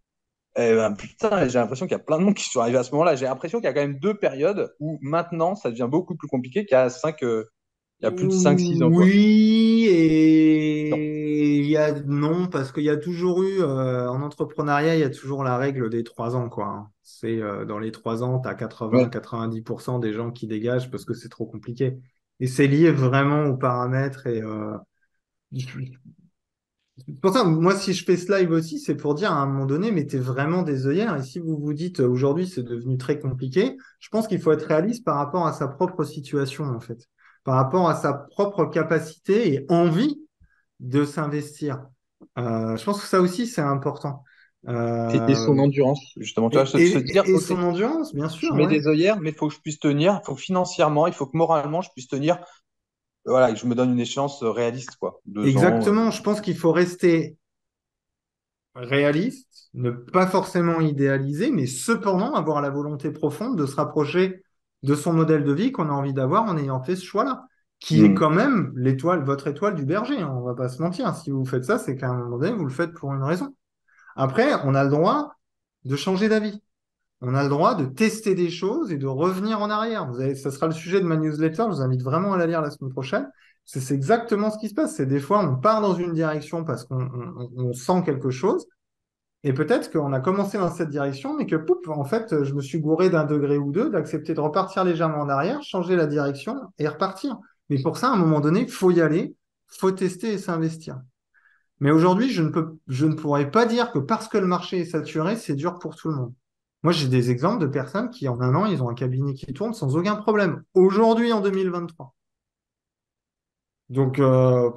Speaker 6: Et ben, putain, j'ai l'impression qu'il y a plein de monde qui sont arrivés à ce moment-là. J'ai l'impression qu'il y a quand même 2 périodes où maintenant, ça devient beaucoup plus compliqué il y a plus de 5, 6 ans, quoi.
Speaker 1: oui,
Speaker 6: Non.
Speaker 1: et non, parce qu'il y a toujours eu, en entrepreneuriat, il y a toujours la règle des 3 ans, quoi, hein. C'est dans les 3 ans, tu as
Speaker 6: Ouais.
Speaker 1: 80-90% des gens qui dégagent parce que c'est trop compliqué. Et c'est lié vraiment aux paramètres. Et pour ça, moi, si je fais ce live aussi, c'est pour dire à un moment donné, mettez vraiment des œillères. Et si vous vous dites aujourd'hui, c'est devenu très compliqué, je pense qu'il faut être réaliste par rapport à sa propre situation, en fait, par rapport à sa propre capacité et envie de s'investir. Je pense que ça aussi, c'est important.
Speaker 6: Et
Speaker 1: Euh,
Speaker 6: son endurance, justement. Tu vois,
Speaker 1: et,
Speaker 6: se dire,
Speaker 1: et
Speaker 6: OK,
Speaker 1: son endurance, bien
Speaker 6: je
Speaker 1: sûr,
Speaker 6: mets
Speaker 1: ouais.
Speaker 6: des œillères, mais il faut que je puisse tenir, il faut que financièrement, il faut que moralement, je puisse tenir. Voilà, que je me donne une échéance réaliste, quoi. 2 ans.
Speaker 1: Exactement. Je pense qu'il faut rester réaliste, ne pas forcément idéaliser, mais cependant avoir la volonté profonde de se rapprocher de son modèle de vie qu'on a envie d'avoir en ayant fait ce choix-là, qui est
Speaker 6: Hmm.
Speaker 1: quand même l'étoile, votre étoile du berger, hein, on va pas se mentir. Si vous faites ça, c'est qu'à un moment donné, vous le faites pour une raison. Après, on a le droit de changer d'avis. On a le droit de tester des choses et de revenir en arrière. Ça sera le sujet de ma newsletter. Je vous invite vraiment à la lire la semaine prochaine. C'est exactement ce qui se passe. C'est des fois, on part dans une direction parce qu'on sent quelque chose. Et peut-être qu'on a commencé dans cette direction, mais que, poup, en fait, je me suis gouré d'un degré ou deux, d'accepter de repartir légèrement en arrière, changer la direction et repartir. Mais pour ça, à un moment donné, il faut y aller, faut tester et s'investir. Mais aujourd'hui, je ne pourrais pas dire que parce que le marché est saturé, c'est dur pour tout le monde. Moi, j'ai des exemples de personnes qui, en un an, ils ont un cabinet qui tourne sans aucun problème. Aujourd'hui, en 2023. Donc, tu vois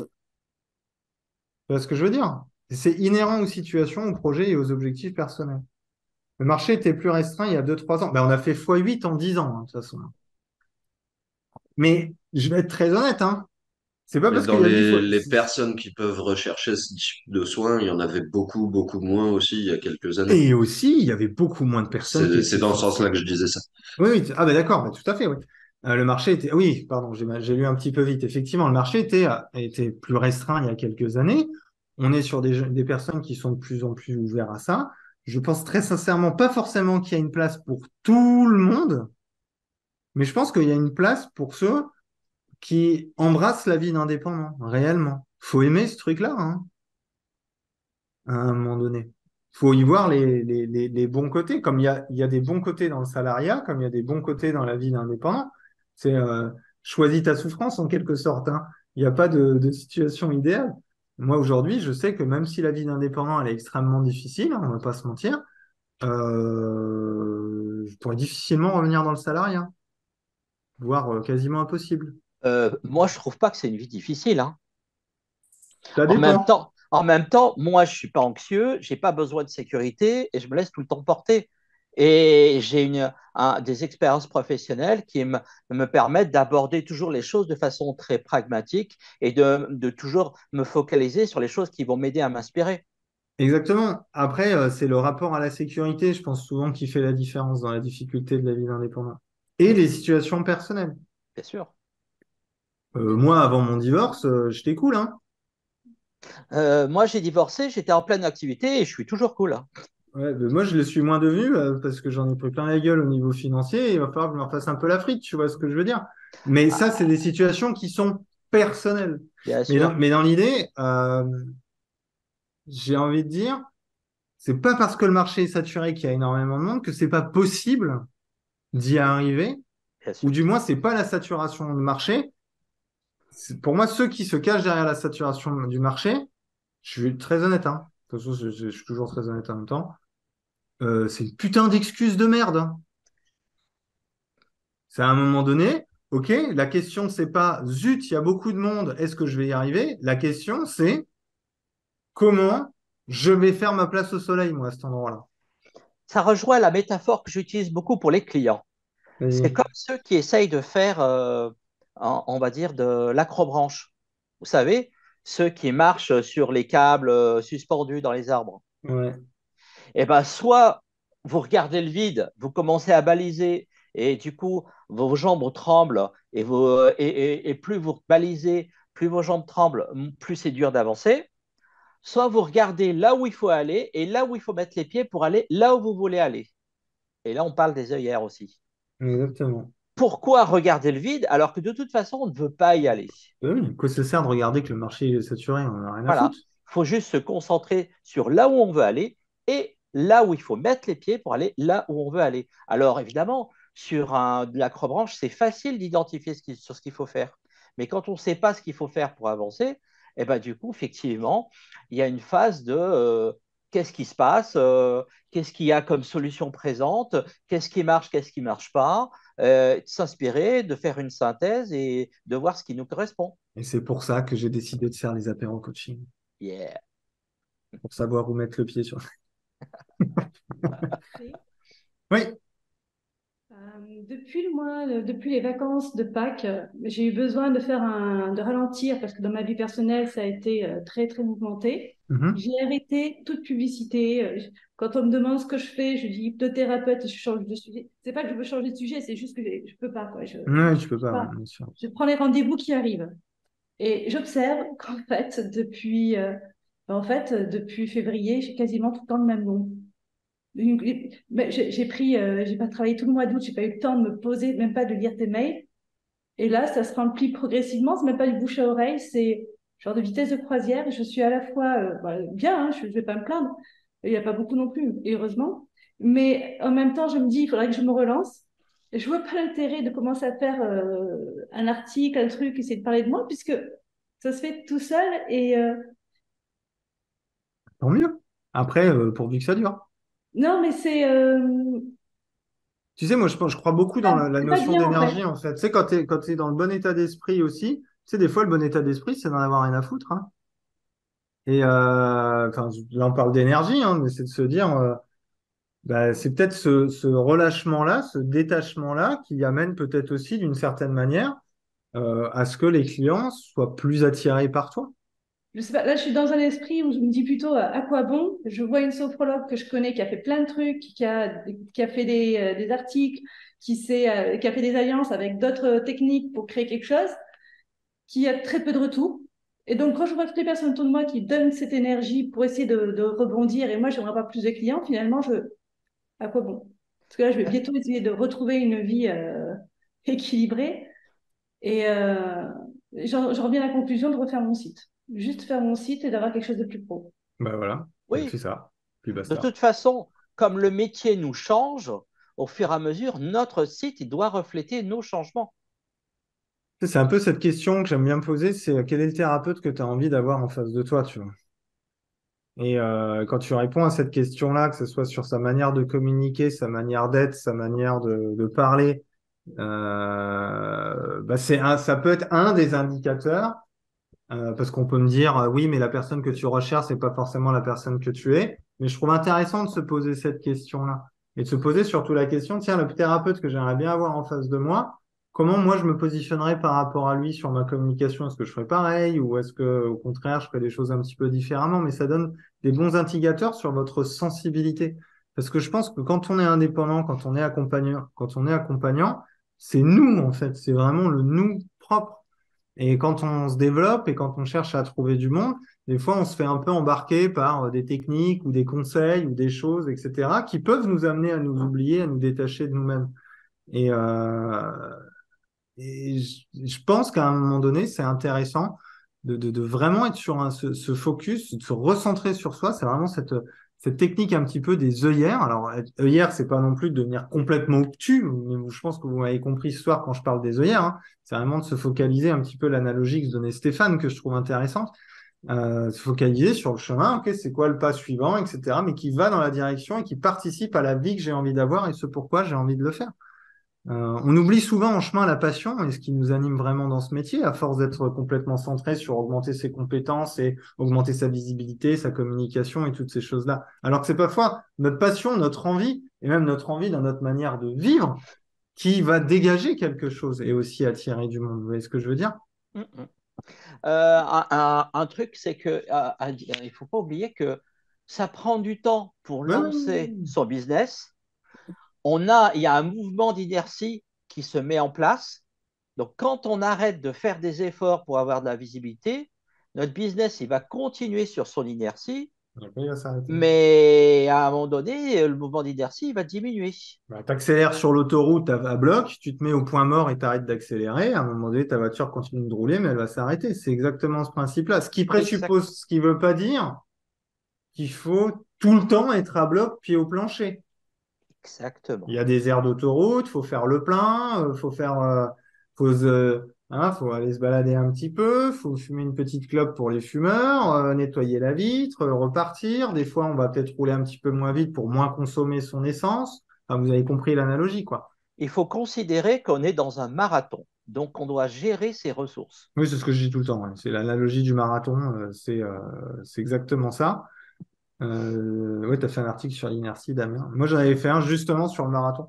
Speaker 1: ce que je veux dire? C'est inhérent aux situations, aux projets et aux objectifs personnels. Le marché était plus restreint il y a 2, 3 ans. Ben, on a fait x8 en 10 ans, hein, de toute façon. Mais je vais être très honnête, hein. C'est pas
Speaker 7: Mais
Speaker 1: parce qu'il
Speaker 7: dans
Speaker 1: y a eu
Speaker 7: les personnes qui peuvent rechercher ce type de soins, il y en avait beaucoup, beaucoup moins aussi il y a quelques années.
Speaker 1: Et aussi, il y avait beaucoup moins de personnes qui
Speaker 7: C'est
Speaker 1: étaient
Speaker 7: dans ce sens-là
Speaker 1: forcées.
Speaker 7: que je disais ça.
Speaker 1: Oui, oui. Ah ben d'accord, ben, tout à fait, oui. Le marché était. Oui, pardon, j'ai lu un petit peu vite. Effectivement, le marché était plus restreint il y a quelques années. On est sur des personnes qui sont de plus en plus ouvertes à ça. Je pense très sincèrement, pas forcément qu'il y a une place pour tout le monde, mais je pense qu'il y a une place pour ceux qui embrassent la vie d'indépendant, réellement. Faut aimer ce truc-là, hein, à un moment donné. Faut y voir les bons côtés, comme il y a des bons côtés dans le salariat, comme il y a des bons côtés dans la vie d'indépendant. C'est choisis ta souffrance en quelque sorte, hein. Il n'y a pas de situation idéale. Moi, aujourd'hui, je sais que même si la vie d'indépendant, elle est extrêmement difficile, hein, on va pas se mentir, je pourrais difficilement revenir dans le salariat, voire quasiment impossible.
Speaker 4: Moi, je trouve pas que c'est une vie difficile, hein.
Speaker 1: Ça dépend.
Speaker 4: En même temps, moi, je suis pas anxieux, j'ai pas besoin de sécurité et je me laisse tout le temps porter. Et j'ai des expériences professionnelles qui me permettent d'aborder toujours les choses de façon très pragmatique et de toujours me focaliser sur les choses qui vont m'aider à m'inspirer.
Speaker 1: Exactement. Après, c'est le rapport à la sécurité, je pense souvent, qui fait la différence dans la difficulté de la vie d'indépendant. Et les situations personnelles.
Speaker 4: Bien sûr.
Speaker 1: Moi, avant mon divorce, j'étais cool, hein.
Speaker 4: Moi, j'ai divorcé, j'étais en pleine activité et je suis toujours cool, hein.
Speaker 1: Ouais, mais moi, je le suis moins devenu parce que j'en ai pris plein la gueule au niveau financier. Et il va falloir que je me refasse un peu la frite, tu vois ce que je veux dire. Mais ça, c'est des
Speaker 4: Ah,
Speaker 1: situations qui sont personnelles.
Speaker 4: bien
Speaker 1: Mais
Speaker 4: sûr.
Speaker 1: mais dans l'idée, j'ai envie de dire, c'est pas parce que le marché est saturé qu'il y a énormément de monde que c'est pas possible d'y arriver.
Speaker 4: Bien
Speaker 1: Ou
Speaker 4: sûr.
Speaker 1: du moins, c'est pas la saturation du marché. Pour moi, ceux qui se cachent derrière la saturation du marché, je suis très honnête, hein. De toute façon, je suis toujours très honnête en même temps. C'est une putain d'excuse de merde, hein. C'est à un moment donné, ok, la question, c'est pas zut, il y a beaucoup de monde, est-ce que je vais y arriver? La question, c'est comment je vais faire ma place au soleil, moi, à cet endroit-là.
Speaker 4: Ça rejoint la métaphore que j'utilise beaucoup pour les clients. C'est
Speaker 1: Vas-y.
Speaker 4: comme ceux qui essayent de faire, on va dire, de l'acrobranche. Vous savez, ceux qui marchent sur les câbles suspendus dans les arbres.
Speaker 1: Ouais.
Speaker 4: Eh ben, soit vous regardez le vide, vous commencez à baliser, et du coup, vos jambes tremblent, et plus vous balisez, plus vos jambes tremblent, plus c'est dur d'avancer. Soit vous regardez là où il faut aller, et là où il faut mettre les pieds pour aller là où vous voulez aller. Et là, on parle des œillères aussi.
Speaker 1: Exactement.
Speaker 4: Pourquoi regarder le vide alors que de toute façon, on ne veut pas y aller?
Speaker 1: Oui, quoi ça sert de regarder que le marché est saturé, on en a rien à
Speaker 4: Voilà.
Speaker 1: foutre.
Speaker 4: Il faut juste se concentrer sur là où on veut aller et là où il faut mettre les pieds pour aller là où on veut aller. Alors évidemment, de l'acrobranche, c'est facile d'identifier sur ce qu'il faut faire. Mais quand on ne sait pas ce qu'il faut faire pour avancer, eh ben, du coup, effectivement, il y a une phase de qu'est-ce qui se passe, qu'est-ce qu'il y a comme solution présente, qu'est-ce qui marche pas, de s'inspirer, de faire une synthèse et de voir ce qui nous correspond.
Speaker 1: Et c'est pour ça que j'ai décidé de faire les apéros coaching,
Speaker 4: Yeah.
Speaker 1: pour savoir où mettre le pied sur.
Speaker 2: Oui.
Speaker 1: Oui.
Speaker 8: Depuis les vacances de Pâques, j'ai eu besoin de ralentir parce que dans ma vie personnelle, ça a été très, très mouvementé.
Speaker 1: Mhm.
Speaker 8: J'ai arrêté toute publicité. Quand on me demande ce que je fais, je dis hypnothérapeute et je change de sujet. C'est pas que je veux changer de sujet, c'est juste que je peux pas, quoi.
Speaker 1: Ouais, tu peux pas, ouais,
Speaker 8: Pas.
Speaker 1: bien sûr.
Speaker 8: Je prends les rendez-vous qui arrivent. Et j'observe qu'en fait, depuis février, j'ai quasiment tout le temps le même nom. Mais j'ai pas travaillé tout le mois d'août, j'ai pas eu le temps de me poser, même pas de lire tes mails. Et là, ça se remplit progressivement. C'est même pas du bouche à oreille, c'est genre de vitesse de croisière. Et je suis à la fois bien, hein, je vais pas me plaindre. Il n'y a pas beaucoup non plus, et heureusement. Mais en même temps, je me dis, il faudrait que je me relance. Et je vois pas l'intérêt de commencer à faire un article, un truc, essayer de parler de moi, puisque ça se fait tout seul. Et
Speaker 1: Tant mieux. Après, pourvu que ça dure.
Speaker 8: non, mais
Speaker 1: Tu sais, moi, je crois beaucoup dans la
Speaker 8: c'est pas
Speaker 1: notion
Speaker 8: bien en fait.
Speaker 1: d'énergie, en fait. Tu sais, quand t'es dans le bon état d'esprit aussi, tu sais, des fois, le bon état d'esprit, c'est d'en avoir rien à foutre, hein. Et enfin, là, on parle d'énergie, hein, mais c'est de se dire, bah, c'est peut-être ce relâchement-là, ce détachement-là qui amène peut-être aussi, d'une certaine manière, à ce que les clients soient plus attirés par toi.
Speaker 8: Je sais pas, là, je suis dans un esprit où je me dis plutôt à quoi bon? Je vois une sophrologue que je connais qui a fait plein de trucs, qui a fait des articles, qui a fait des alliances avec d'autres techniques pour créer quelque chose, qui a très peu de retours. Et donc, quand je vois toutes les personnes autour de moi qui donnent cette énergie pour essayer de rebondir, et moi, j'aimerais pas plus de clients, finalement, à quoi bon? Parce que là, je vais bientôt essayer de retrouver une vie équilibrée. Et j'en reviens à la conclusion de refaire mon site. Juste faire mon site et d'avoir quelque chose de plus pro.
Speaker 1: Bah voilà, donc c'est
Speaker 4: Oui,
Speaker 1: ça. Puis
Speaker 4: de
Speaker 1: basta.
Speaker 4: toute façon, comme le métier nous change, au fur et à mesure, notre site il doit refléter nos changements.
Speaker 1: C'est un peu cette question que j'aime bien me poser, c'est quel est le thérapeute que tu as envie d'avoir en face de toi, tu vois. Et quand tu réponds à cette question-là, que ce soit sur sa manière de communiquer, sa manière d'être, sa manière de parler, bah ça peut être un des indicateurs, parce qu'on peut me dire, oui, mais la personne que tu recherches, c'est pas forcément la personne que tu es. Mais je trouve intéressant de se poser cette question-là. Et de se poser surtout la question, tiens, le thérapeute que j'aimerais bien avoir en face de moi, comment moi je me positionnerais par rapport à lui sur ma communication? Est-ce que je ferais pareil ou est-ce que au contraire je ferais des choses un petit peu différemment? Mais ça donne des bons indicateurs sur votre sensibilité. Parce que je pense que quand on est indépendant, quand on est accompagnant, c'est nous en fait, c'est vraiment le nous propre. Et quand on se développe et quand on cherche à trouver du monde, des fois on se fait un peu embarquer par des techniques ou des conseils ou des choses, etc., qui peuvent nous amener à nous oublier, à nous détacher de nous-mêmes. Et, je pense qu'à un moment donné, c'est intéressant de vraiment être sur ce focus, de se recentrer sur soi. C'est vraiment cette technique un petit peu des œillères. Alors, œillère, c'est pas non plus de devenir complètement obtus, mais je pense que vous m'avez compris ce soir quand je parle des œillères, hein. C'est vraiment de se focaliser un petit peu l'analogie que se donnait Stéphane, que je trouve intéressante. Se focaliser sur le chemin, ok, c'est quoi le pas suivant, etc., mais qui va dans la direction et qui participe à la vie que j'ai envie d'avoir et ce pourquoi j'ai envie de le faire. On oublie souvent en chemin la passion et ce qui nous anime vraiment dans ce métier, à force d'être complètement centré sur augmenter ses compétences et augmenter sa visibilité, sa communication et toutes ces choses-là. Alors que c'est parfois notre passion, notre envie, et même notre envie dans notre manière de vivre, qui va dégager quelque chose et aussi attirer du monde. Vous voyez ce que je veux dire?
Speaker 4: Mm, mm. Un truc, c'est que il faut pas oublier que ça prend du temps pour lancer
Speaker 1: Oui.
Speaker 4: son business. Il y a un mouvement d'inertie qui se met en place. Donc, quand on arrête de faire des efforts pour avoir de la visibilité, notre business, il va continuer sur son inertie,
Speaker 1: Après, il va s'arrêter.
Speaker 4: mais à un moment donné, le mouvement d'inertie, il va diminuer.
Speaker 1: Bah, t'accélères sur l'autoroute à bloc, tu te mets au point mort et t'arrêtes d'accélérer. À un moment donné, ta voiture continue de rouler, mais elle va s'arrêter. C'est exactement ce principe-là. Ce qui présuppose, ce qui veut pas dire qu'il faut tout le temps être à bloc, pied au plancher.
Speaker 4: Exactement.
Speaker 1: Il y a des aires d'autoroute, faut faire le plein, faut aller se balader un petit peu, faut fumer une petite clope pour les fumeurs, nettoyer la vitre, repartir. Des fois, on va peut-être rouler un petit peu moins vite pour moins consommer son essence. Enfin, vous avez compris l'analogie, quoi.
Speaker 4: Il faut considérer qu'on est dans un marathon, donc on doit gérer ses ressources.
Speaker 1: Oui, c'est ce que je dis tout le temps, ouais. C'est l'analogie du marathon, c'est exactement ça. Oui, tu as fait un article sur l'inertie, Damien. Moi, j'en avais fait un justement sur le marathon,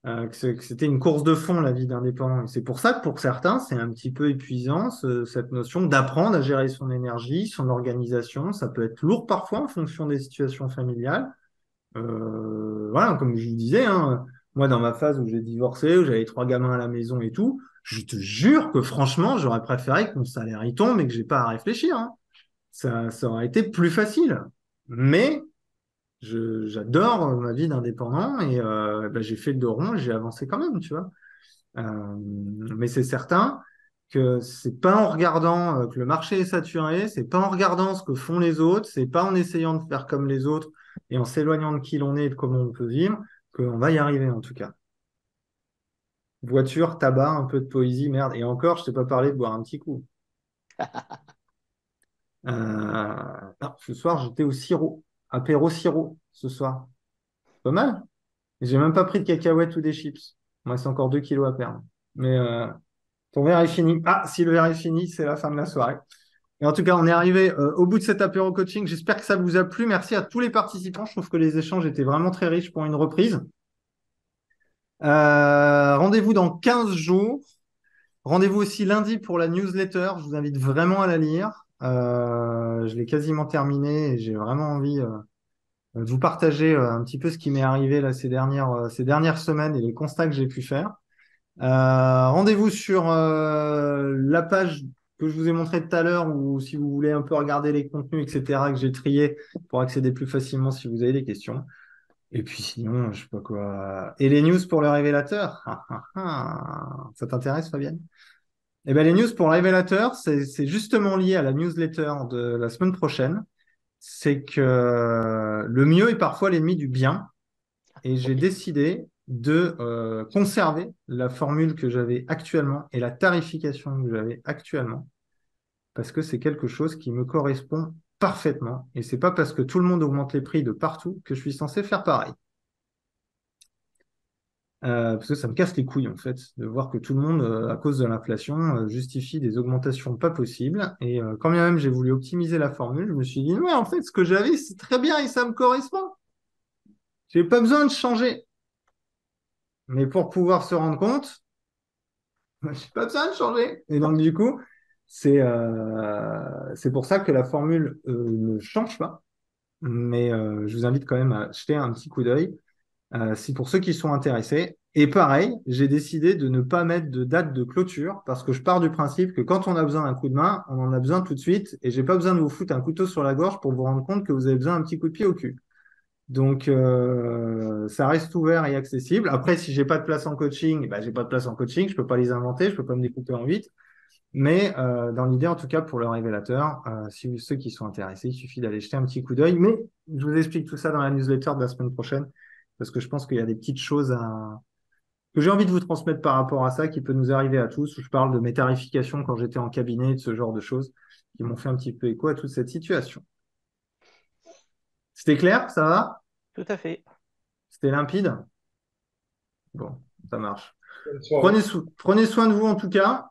Speaker 1: que c'était une course de fond, la vie d'indépendant. Et c'est pour ça que pour certains, c'est un petit peu épuisant, cette notion d'apprendre à gérer son énergie, son organisation. Ça peut être lourd parfois en fonction des situations familiales. Voilà, comme je vous disais, hein, moi, dans ma phase où j'ai divorcé, où j'avais 3 gamins à la maison et tout, je te jure que franchement, j'aurais préféré que mon salaire y tombe et que j'ai pas à réfléchir, hein. Ça aurait été plus facile. Mais j'adore ma vie d'indépendant et bah, j'ai fait le dos rond et j'ai avancé quand même, tu vois. Mais c'est certain que c'est pas en regardant que le marché est saturé, c'est pas en regardant ce que font les autres, c'est pas en essayant de faire comme les autres et en s'éloignant de qui l'on est et de comment on peut vivre qu'on va y arriver en tout cas. Voiture, tabac, un peu de poésie, merde. Et encore, je t'ai pas parlé de boire un petit coup. Non, ce soir, j'étais au sirop, apéro sirop ce soir. Pas mal. J'ai même pas pris de cacahuètes ou des chips. Moi, c'est encore 2 kilos à perdre. Mais ton verre est fini. Ah, si le verre est fini, c'est la fin de la soirée. Et en tout cas, on est arrivé au bout de cet apéro coaching. J'espère que ça vous a plu. Merci à tous les participants. Je trouve que les échanges étaient vraiment très riches pour une reprise. Rendez-vous dans 15 jours. Rendez-vous aussi lundi pour la newsletter. Je vous invite vraiment à la lire. Je l'ai quasiment terminée et j'ai vraiment envie de vous partager un petit peu ce qui m'est arrivé là ces dernières semaines et les constats que j'ai pu faire. Rendez-vous sur la page que je vous ai montré tout à l'heure ou si vous voulez un peu regarder les contenus, etc., que j'ai triés pour accéder plus facilement si vous avez des questions. Et puis sinon, je sais pas quoi. Et les news pour le révélateur? Ça t'intéresse, Fabienne? Eh ben, les news pour le révélateur, c'est justement lié à la newsletter de la semaine prochaine. C'est que le mieux est parfois l'ennemi du bien. Et j'ai décidé de conserver la formule que j'avais actuellement et la tarification que j'avais actuellement, parce que c'est quelque chose qui me correspond parfaitement. Et c'est pas parce que tout le monde augmente les prix de partout que je suis censé faire pareil. Parce que ça me casse les couilles, en fait, de voir que tout le monde, à cause de l'inflation, justifie des augmentations pas possibles. Et quand bien même j'ai voulu optimiser la formule, je me suis dit, ouais, en fait, ce que j'avais, c'est très bien et ça me correspond. J'ai pas besoin de changer. Mais pour pouvoir se rendre compte, J'ai pas besoin de changer. Et donc, du coup, c'est pour ça que la formule ne change pas. Mais je vous invite quand même à jeter un petit coup d'œil. C'est pour ceux qui sont intéressés. Et pareil, j'ai décidé de ne pas mettre de date de clôture parce que je pars du principe que quand on a besoin d'un coup de main, on en a besoin tout de suite. Et j'ai pas besoin de vous foutre un couteau sur la gorge pour vous rendre compte que vous avez besoin d'un petit coup de pied au cul. Donc, ça reste ouvert et accessible. Après, si j'ai pas de place en coaching, ben, j'ai pas de place en coaching. Je peux pas les inventer. Je peux pas me découper en 8. Mais dans l'idée, en tout cas, pour le révélateur, si ceux qui sont intéressés, il suffit d'aller jeter un petit coup d'œil. Mais je vous explique tout ça dans la newsletter de la semaine prochaine, parce que je pense qu'il y a des petites choses que j'ai envie de vous transmettre par rapport à ça, qui peut nous arriver à tous, où je parle de mes tarifications quand j'étais en cabinet, de ce genre de choses, qui m'ont fait un petit peu écho à toute cette situation. C'était clair? Ça va?
Speaker 4: Tout à fait.
Speaker 1: C'était limpide? Bon, ça marche.
Speaker 6: Bonne soirée.
Speaker 1: Prenez soin de vous en tout cas.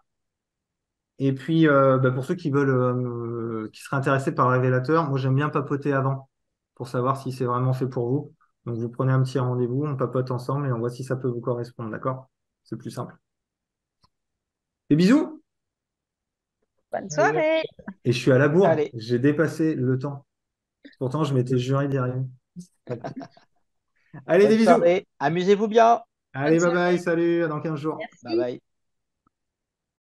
Speaker 1: Et puis, pour ceux qui veulent, qui seraient intéressés par le révélateur, moi j'aime bien papoter avant pour savoir si c'est vraiment fait pour vous. Donc vous prenez un petit rendez-vous, on papote ensemble et on voit si ça peut vous correspondre, d'accord? C'est plus simple. Des bisous!
Speaker 2: Bonne soirée.
Speaker 1: Et je suis à la bourre,
Speaker 4: Allez,
Speaker 1: j'ai dépassé le temps. Pourtant, je m'étais juré d'y arriver. Allez, des
Speaker 4: bonne
Speaker 1: bisous!
Speaker 4: soirée. Amusez-vous bien.
Speaker 1: Allez,
Speaker 2: Bonne
Speaker 1: bye bye,
Speaker 2: soirée.
Speaker 1: salut, à dans 15 jours.
Speaker 4: Bye
Speaker 2: Merci.
Speaker 4: bye.